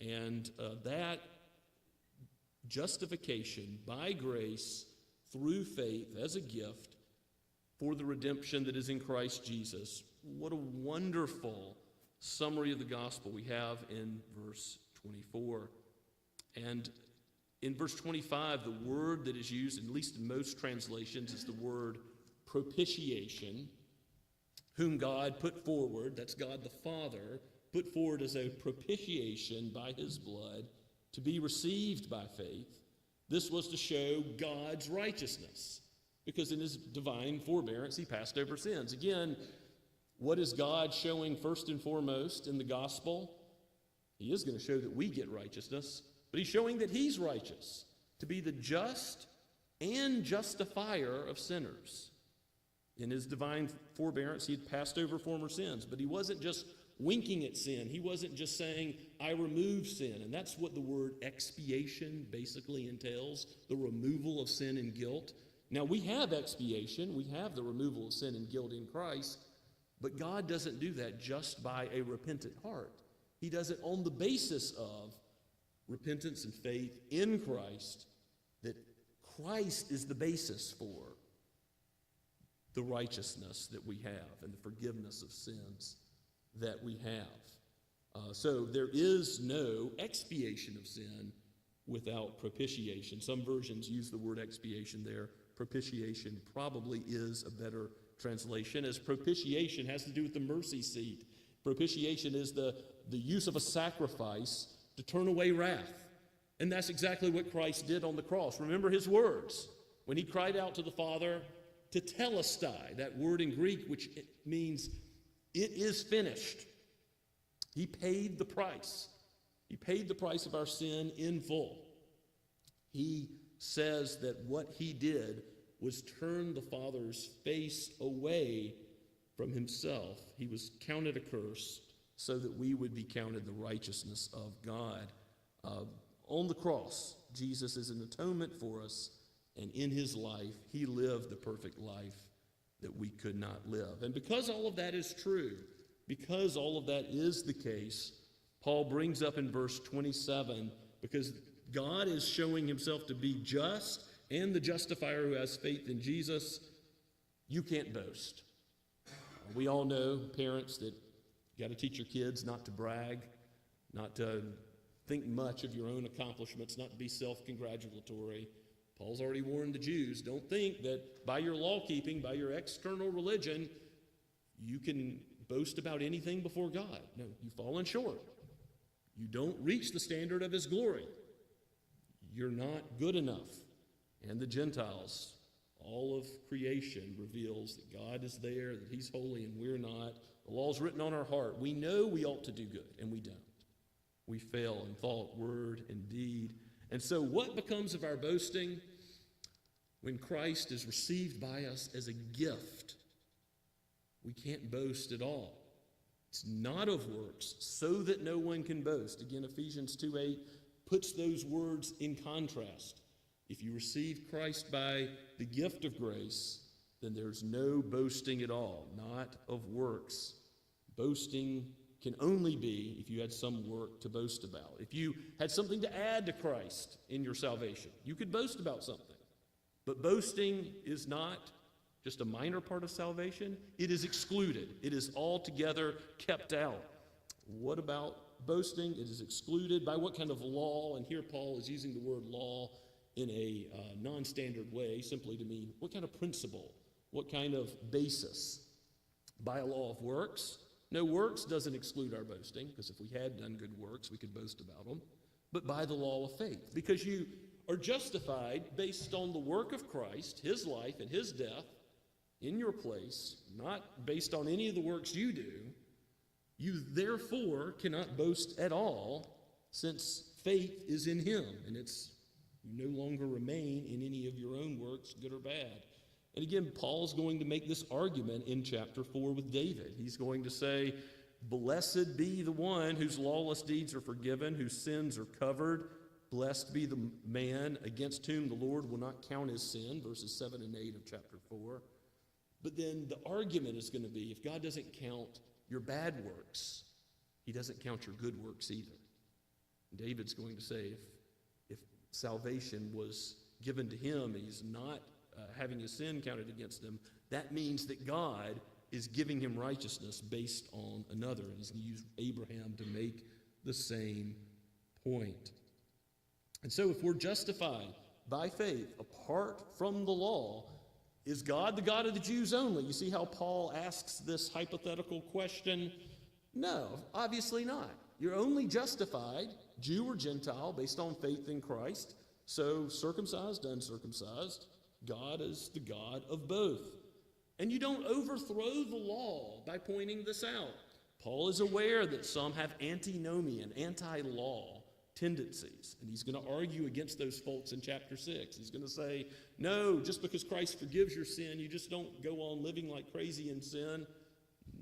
And that justification by grace through faith as a gift for the redemption that is in Christ Jesus. What a wonderful summary of the gospel we have in verse 24. And in verse 25, the word that is used, at least in most translations, is the word propitiation, whom God put forward, that's God the Father, put forward as a propitiation by his blood to be received by faith. This was to show God's righteousness, because in his divine forbearance, he passed over sins. Again, what is God showing first and foremost in the gospel? He is going to show that we get righteousness, but he's showing that he's righteous, to be the just and justifier of sinners. In his divine forbearance, he had passed over former sins, but he wasn't just winking at sin. He wasn't just saying, I remove sin. And that's what the word expiation basically entails, the removal of sin and guilt. Now, we have expiation. We have the removal of sin and guilt in Christ, but God doesn't do that just by a repentant heart. He does it on the basis of repentance and faith in Christ, that Christ is the basis for the righteousness that we have and the forgiveness of sins that we have. So there is no expiation of sin without propitiation. Some versions use the word expiation there. Propitiation probably is a better translation, as propitiation has to do with the mercy seat. Propitiation is the use of a sacrifice to turn away wrath. And that's exactly what Christ did on the cross. Remember his words. when he cried out to the Father to telestai, that word in Greek which it means it is finished. He paid the price. He paid the price of our sin in full. He says that what he did was turn the Father's face away from himself. He was counted a curse so that we would be counted the righteousness of God. On the cross, Jesus is an atonement for us, and in his life, he lived the perfect life that we could not live. And because all of that is true, because all of that is the case, Paul brings up in verse 27, because God is showing himself to be just and the justifier who has faith in Jesus, you can't boast. We all know, parents, that you got to teach your kids not to brag, not to think much of your own accomplishments, not to be self-congratulatory. Paul's already warned the Jews, don't think that by your law-keeping, by your external religion, you can boast about anything before God. No, you've fallen short. You don't reach the standard of his glory. You're not good enough. And the Gentiles, all of creation reveals that God is there, that he's holy and we're not. The law's written on our heart. We know we ought to do good, and we don't. We fail in thought, word, and deed. And so what becomes of our boasting when Christ is received by us as a gift? We can't boast at all. It's not of works, so that no one can boast. Again, Ephesians 2:8 puts those words in contrast. If you receive Christ by the gift of grace, then there's no boasting at all, not of works. Boasting can only be if you had some work to boast about. If you had something to add to Christ in your salvation, you could boast about something. But boasting is not just a minor part of salvation. It is excluded. It is altogether kept out. What about boasting? It is excluded by what kind of law? And here Paul is using the word law in a non-standard way, simply to mean what kind of principle, what kind of basis? By a law of works. No, works doesn't exclude our boasting, because if we had done good works, we could boast about them. But by the law of faith, because you are justified based on the work of Christ, his life and his death in your place, not based on any of the works you do. You therefore cannot boast at all, since faith is in him, and you no longer remain in any of your own works, good or bad. And again, Paul's going to make this argument in chapter 4 with David. He's going to say, blessed be the one whose lawless deeds are forgiven, whose sins are covered. Blessed be the man against whom the Lord will not count his sin, verses 7 and 8 of chapter 4. But then the argument is going to be, if God doesn't count your bad works, he doesn't count your good works either. David's going to say, if salvation was given to him and he's not having his sin counted against him, that means that God is giving him righteousness based on another. And he's going to use Abraham to make the same point. And so if we're justified by faith apart from the law, is God the God of the Jews only? You see how Paul asks this hypothetical question? No, obviously not. You're only justified, Jew or Gentile, based on faith in Christ. So circumcised, uncircumcised, God is the God of both. And you don't overthrow the law by pointing this out. Paul is aware that some have antinomian, anti-law tendencies, and he's going to argue against those folks in chapter 6. He's going to say, no, just because Christ forgives your sin, you just don't go on living like crazy in sin.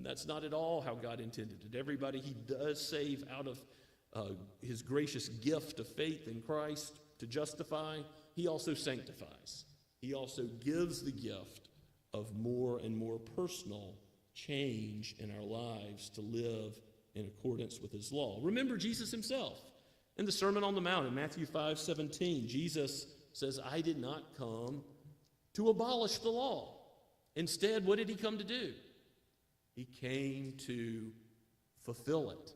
That's not at all how God intended it. Everybody he does save out of his gracious gift of faith in Christ to justify, he also sanctifies. He also gives the gift of more and more personal change in our lives to live in accordance with his law. Remember Jesus himself. In the Sermon on the Mount in Matthew 5:17, Jesus says, I did not come to abolish the law. Instead, what did he come to do? He came to fulfill it.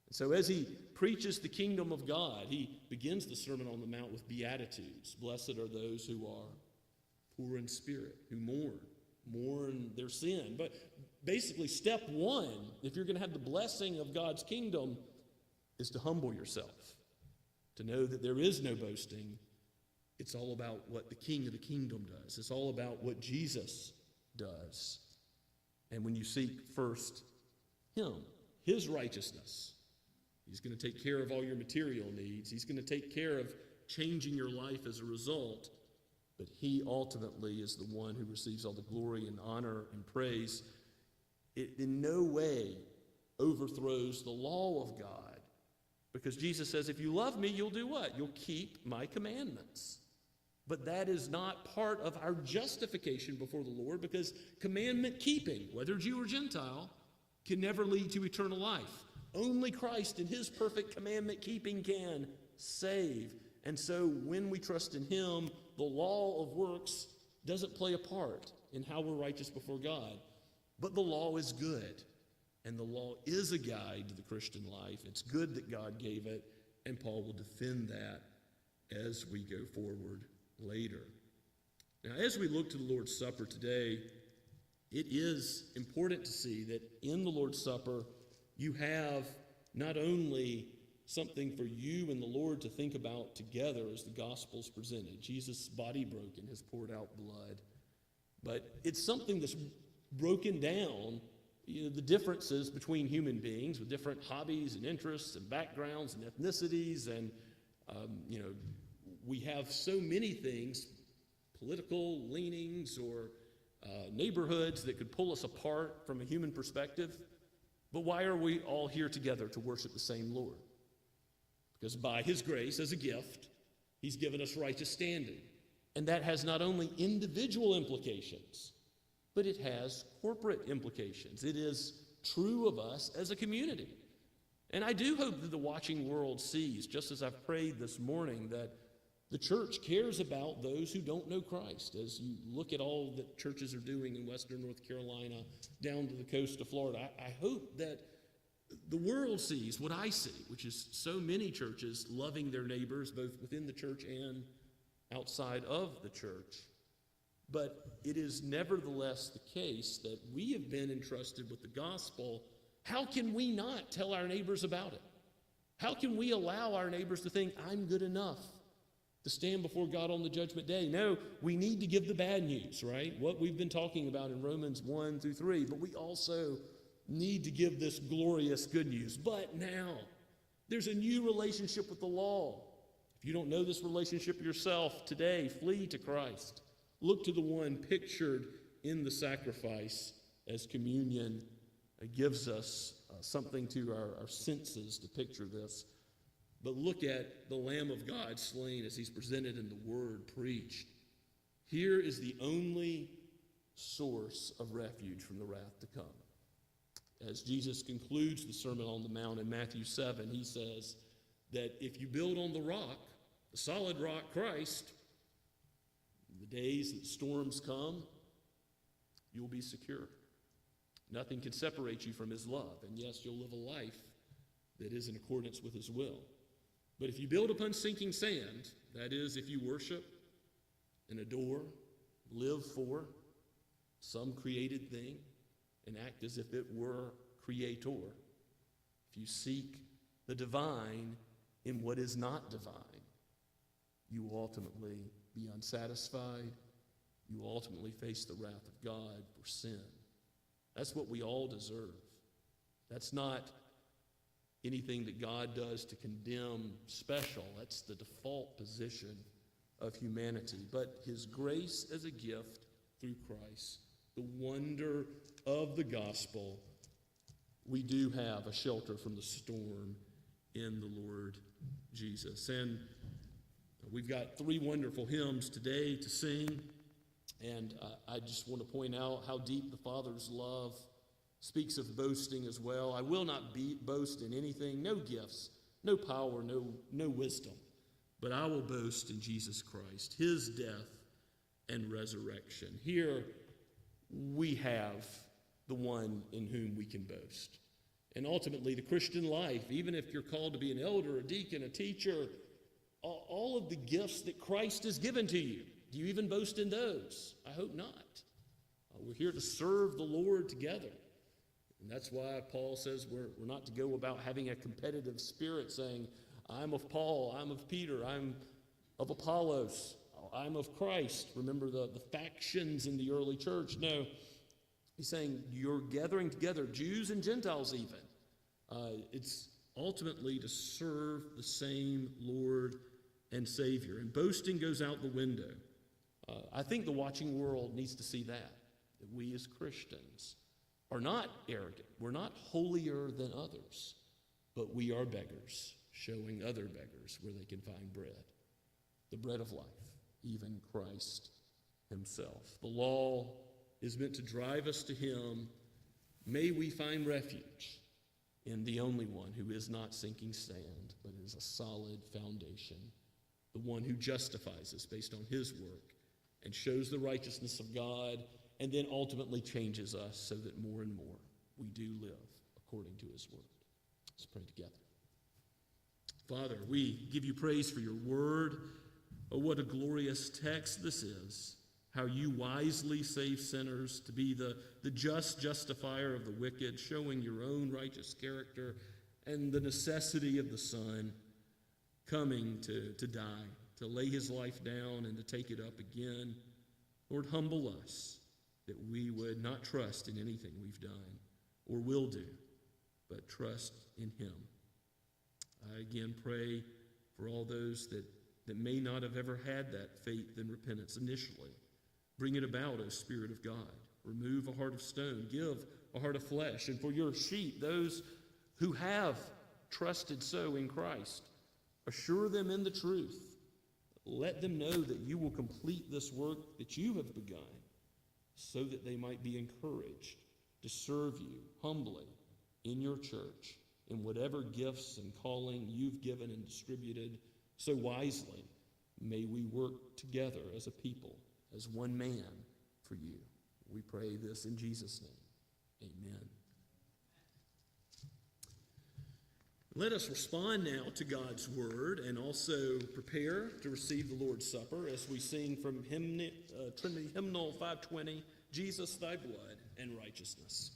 And so as he preaches the kingdom of God, he begins the Sermon on the Mount with Beatitudes. Blessed are those who are poor in spirit, who mourn their sin. But basically, step one, if you're going to have the blessing of God's kingdom, is to humble yourself, to know that there is no boasting It's all about what the King of the Kingdom does. It's all about what Jesus does. And when you seek first him, his righteousness, he's going to take care of all your material needs. He's going to take care of changing your life as a result. But he ultimately is the one who receives all the glory and honor and praise. It in no way overthrows the law of God. Because Jesus says, if you love me, you'll do what? You'll keep my commandments. But that is not part of our justification before the Lord, because commandment keeping, whether Jew or Gentile, can never lead to eternal life. Only Christ in his perfect commandment keeping can save. And so when we trust in him, the law of works doesn't play a part in how we're righteous before God. But the law is good. And the law is a guide to the Christian life. It's good that God gave it, and Paul will defend that as we go forward later. Now, as we look to the Lord's Supper today, it is important to see that in the Lord's Supper, you have not only something for you and the Lord to think about together as the gospel's presented. Jesus' body broken, has poured out blood. But it's something that's broken down, the differences between human beings with different hobbies and interests and backgrounds and ethnicities. And, we have so many things, political leanings or neighborhoods that could pull us apart from a human perspective. But why are we all here together to worship the same Lord? Because by his grace, as a gift, he's given us righteous standing. And that has not only individual implications, but it has corporate implications. It is true of us as a community. And I do hope that the watching world sees, just as I've prayed this morning, that the church cares about those who don't know Christ. As you look at all that churches are doing in western North Carolina, down to the coast of Florida, I hope that the world sees what I see, which is so many churches loving their neighbors, both within the church and outside of the church. But it is nevertheless the case that we have been entrusted with the gospel. How can we not tell our neighbors about it? How can we allow our neighbors to think, I'm good enough to stand before God on the judgment day? No, we need to give the bad news, right? What we've been talking about in Romans 1 through 3. But we also need to give this glorious good news. But now, there's a new relationship with the law. If you don't know this relationship yourself today, flee to Christ. Look to the one pictured in the sacrifice as communion gives us something to our senses to picture this. But look at the Lamb of God slain as he's presented in the word preached. Here is the only source of refuge from the wrath to come. As Jesus concludes the Sermon on the Mount in Matthew 7, he says that if you build on the rock, the solid rock, Christ, the days that storms come, you'll be secure. Nothing can separate you from his love. And yes, you'll live a life that is in accordance with his will. But if you build upon sinking sand, that is, if you worship and adore, live for some created thing, and act as if it were creator, if you seek the divine in what is not divine, you will ultimately be unsatisfied. You will ultimately face the wrath of God for sin. That's what we all deserve. That's not anything that God does to condemn special. That's the default position of humanity. But his grace as a gift through Christ, the wonder of the gospel, we do have a shelter from the storm in the Lord Jesus. And we've got 3 wonderful hymns today to sing. And I just want to point out how deep the Father's love speaks of boasting as well. I will not boast in anything, no gifts, no power, no wisdom. But I will boast in Jesus Christ, his death and resurrection. Here we have the one in whom we can boast. And ultimately, the Christian life, even if you're called to be an elder, a deacon, a teacher, all of the gifts that Christ has given to you, do you even boast in those? I hope not. We're here to serve the Lord together. And that's why Paul says we're not to go about having a competitive spirit saying, I'm of Paul, I'm of Peter, I'm of Apollos. I'm of Christ. Remember the factions in the early church? No. He's saying you're gathering together, Jews and Gentiles even. It's ultimately to serve the same Lord and Savior. And boasting goes out the window. I think the watching world needs to see that we as Christians are not arrogant. We're not holier than others, but we are beggars, showing other beggars where they can find bread, the bread of life, even Christ himself. The law is meant to drive us to him. May we find refuge in the only one who is not sinking sand, but is a solid foundation, the one who justifies us based on his work and shows the righteousness of God, and then ultimately changes us so that more and more we do live according to his word. Let's pray together. Father, we give you praise for your word. Oh, what a glorious text this is. How you wisely save sinners, to be the just justifier of the wicked, showing your own righteous character and the necessity of the Son coming to die, to lay his life down and to take it up again. Lord, humble us that we would not trust in anything we've done or will do, but trust in him. I again pray for all those that may not have ever had that faith and repentance initially. Bring it about, O Spirit of God. Remove a heart of stone. Give a heart of flesh. And for your sheep, those who have trusted so in Christ, assure them in the truth. Let them know that you will complete this work that you have begun, so that they might be encouraged to serve you humbly in your church, in whatever gifts and calling you've given and distributed so wisely. May we work together as a people, as one man for you. We pray this in Jesus' name. Amen. Let us respond now to God's word and also prepare to receive the Lord's Supper as we sing from Trinity Hymnal 520, Jesus, thy blood and righteousness.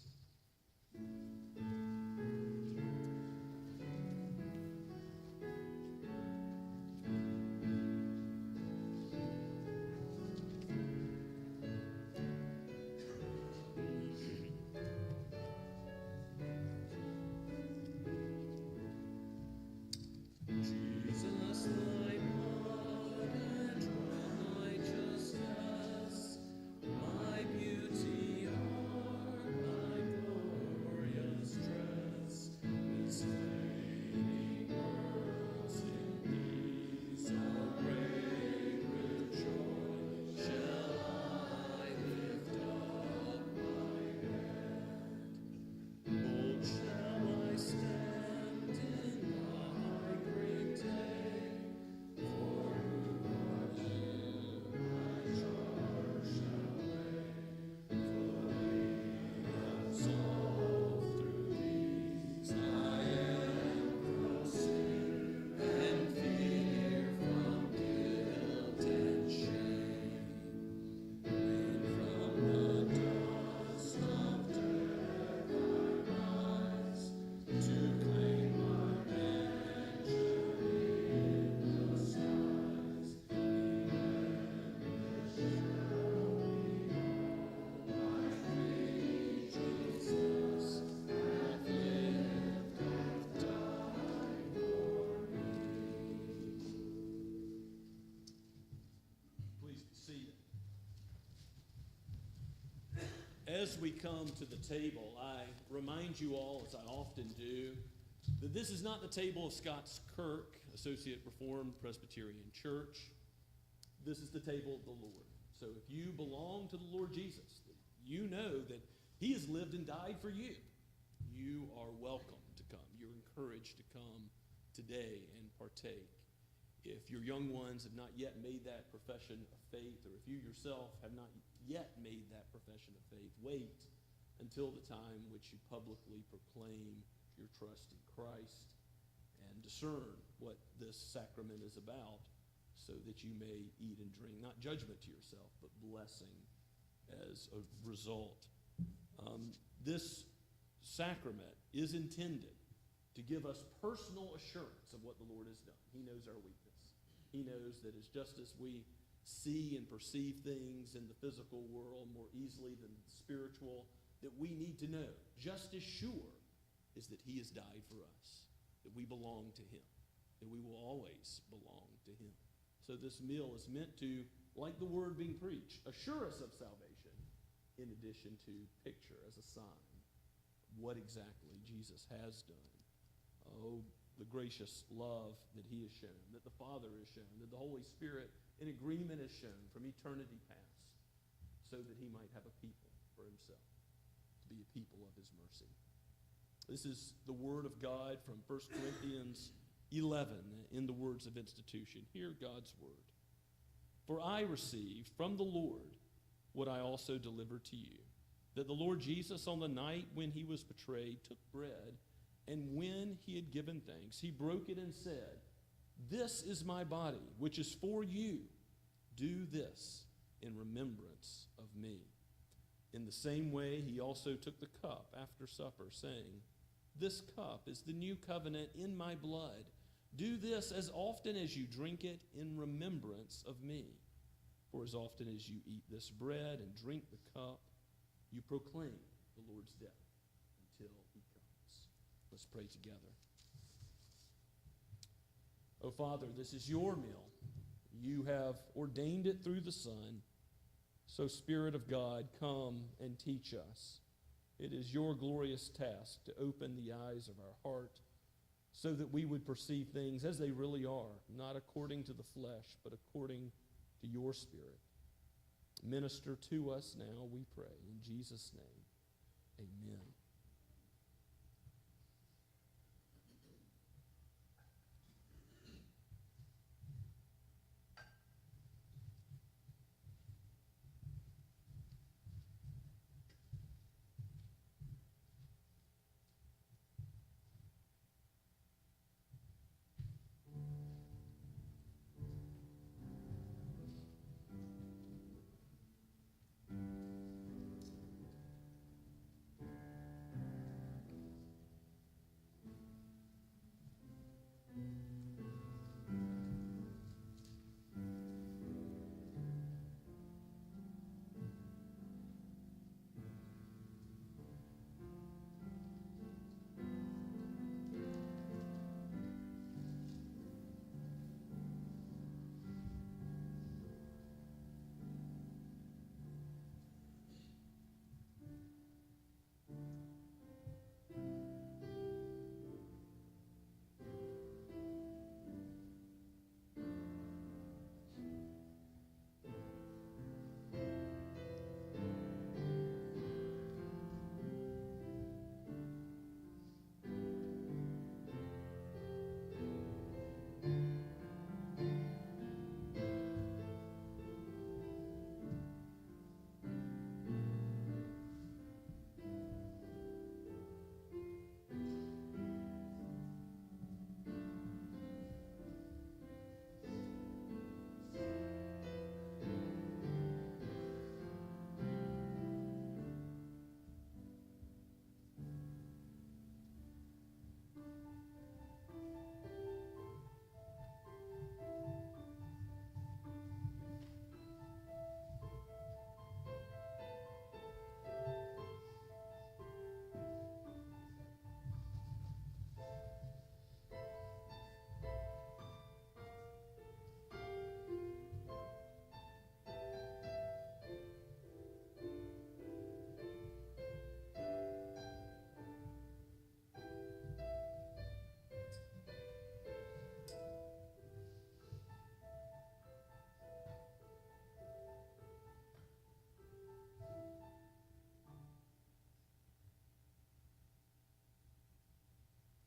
As we come to the table, I remind you all, as I often do, that this is not the table of Scots Kirk, Associate Reformed Presbyterian Church. This is the table of the Lord. So if you belong to the Lord Jesus, you know that he has lived and died for you. You are welcome to come. You're encouraged to come today and partake. If your young ones have not yet made that profession of faith, or if you yourself have not yet made that profession of faith, wait until the time which you publicly proclaim your trust in Christ and discern what this sacrament is about, so that you may eat and drink, not judgment to yourself, but blessing as a result. This sacrament is intended to give us personal assurance of what the Lord has done. He knows our weakness. He knows that it's just as we see and perceive things in the physical world more easily than the spiritual, that we need to know, just as sure, is that he has died for us, that we belong to him, that we will always belong to him. So this meal is meant to, like the word being preached, assure us of salvation, in addition to picture as a sign what exactly Jesus has done. Oh, the gracious love that he has shown, that the Father has shown, that the Holy Spirit in agreement has shown from eternity past, so that he might have a people for himself, to be a people of his mercy. This is the word of God from 1 Corinthians 11 in the words of institution. Hear God's word. For I received from the Lord what I also delivered to you, that the Lord Jesus on the night when he was betrayed took bread, and when he had given thanks, he broke it and said, "This is my body, which is for you. Do this in remembrance of me." In the same way, he also took the cup after supper, saying, "This cup is the new covenant in my blood. Do this as often as you drink it in remembrance of me. For as often as you eat this bread and drink the cup, you proclaim the Lord's death until he comes." Let's pray together. Oh, Father, this is your meal. You have ordained it through the Son. So, Spirit of God, come and teach us. It is your glorious task to open the eyes of our heart so that we would perceive things as they really are, not according to the flesh, but according to your Spirit. Minister to us now, we pray. In Jesus' name, amen.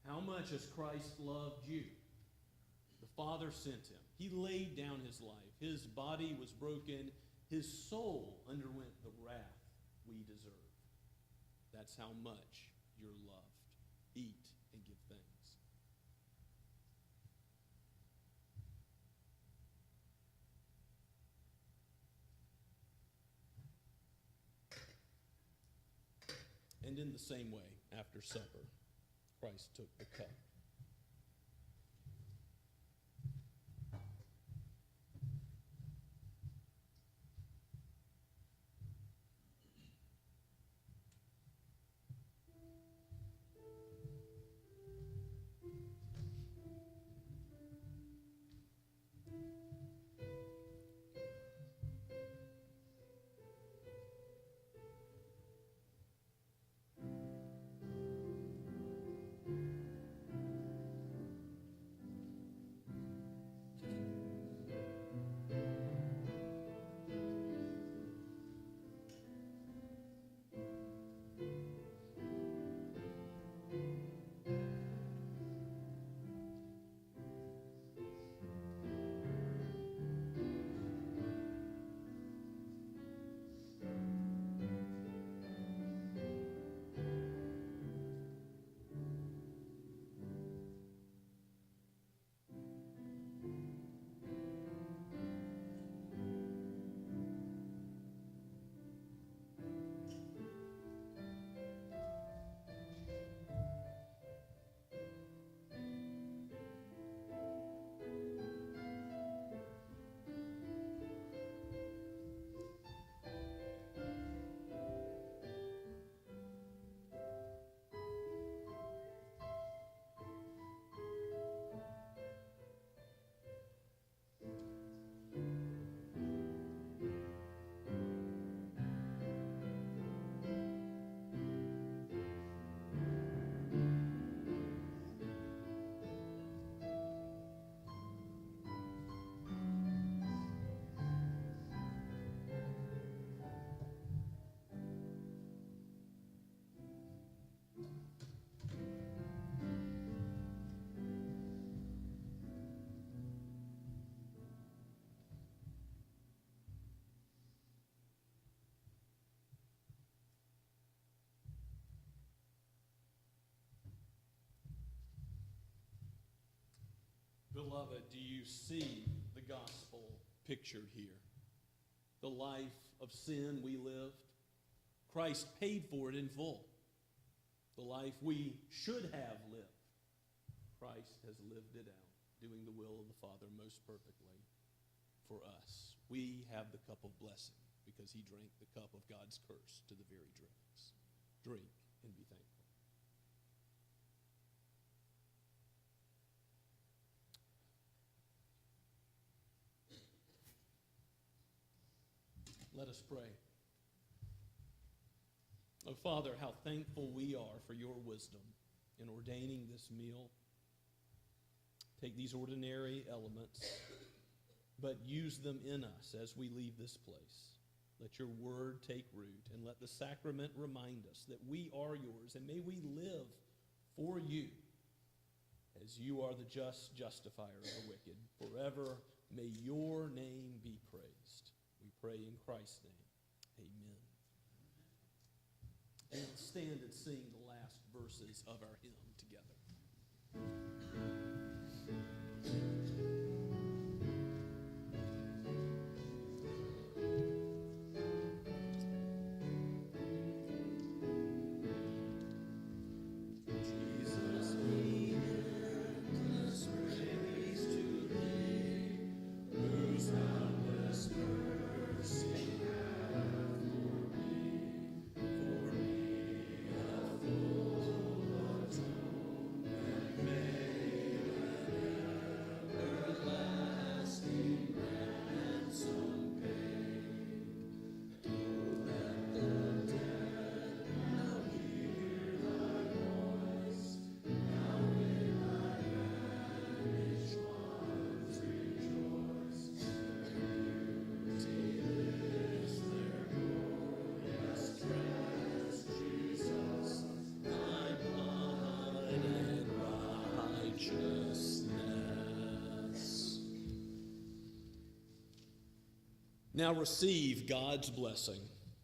How much has Christ loved you? The Father sent him. He laid down his life. His body was broken. His soul underwent the wrath we deserve. That's how much you're loved. Eat and give thanks. And in the same way, after supper, Christ took the cup. Beloved, do you see the gospel pictured here? The life of sin we lived, Christ paid for it in full. The life we should have lived, Christ has lived it out, doing the will of the Father most perfectly for us. We have the cup of blessing because he drank the cup of God's curse to the very dregs. Drink and be thankful. Let us pray. Oh, Father, how thankful we are for your wisdom in ordaining this meal. Take these ordinary elements, but use them in us as we leave this place. Let your word take root, and let the sacrament remind us that we are yours, and may we live for you as you are the just justifier of the wicked. Forever may your name be praised. We pray in Christ's name. Amen. And stand and sing the last verses of our hymn together. Now receive God's blessing.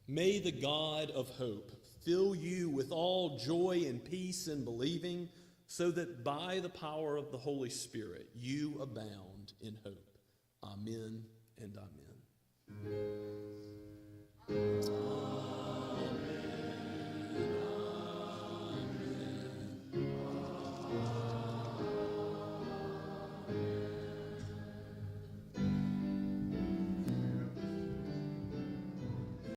May the God of hope fill you with all joy and peace in believing, so that by the power of the Holy Spirit you abound in hope. Amen and amen. Amen.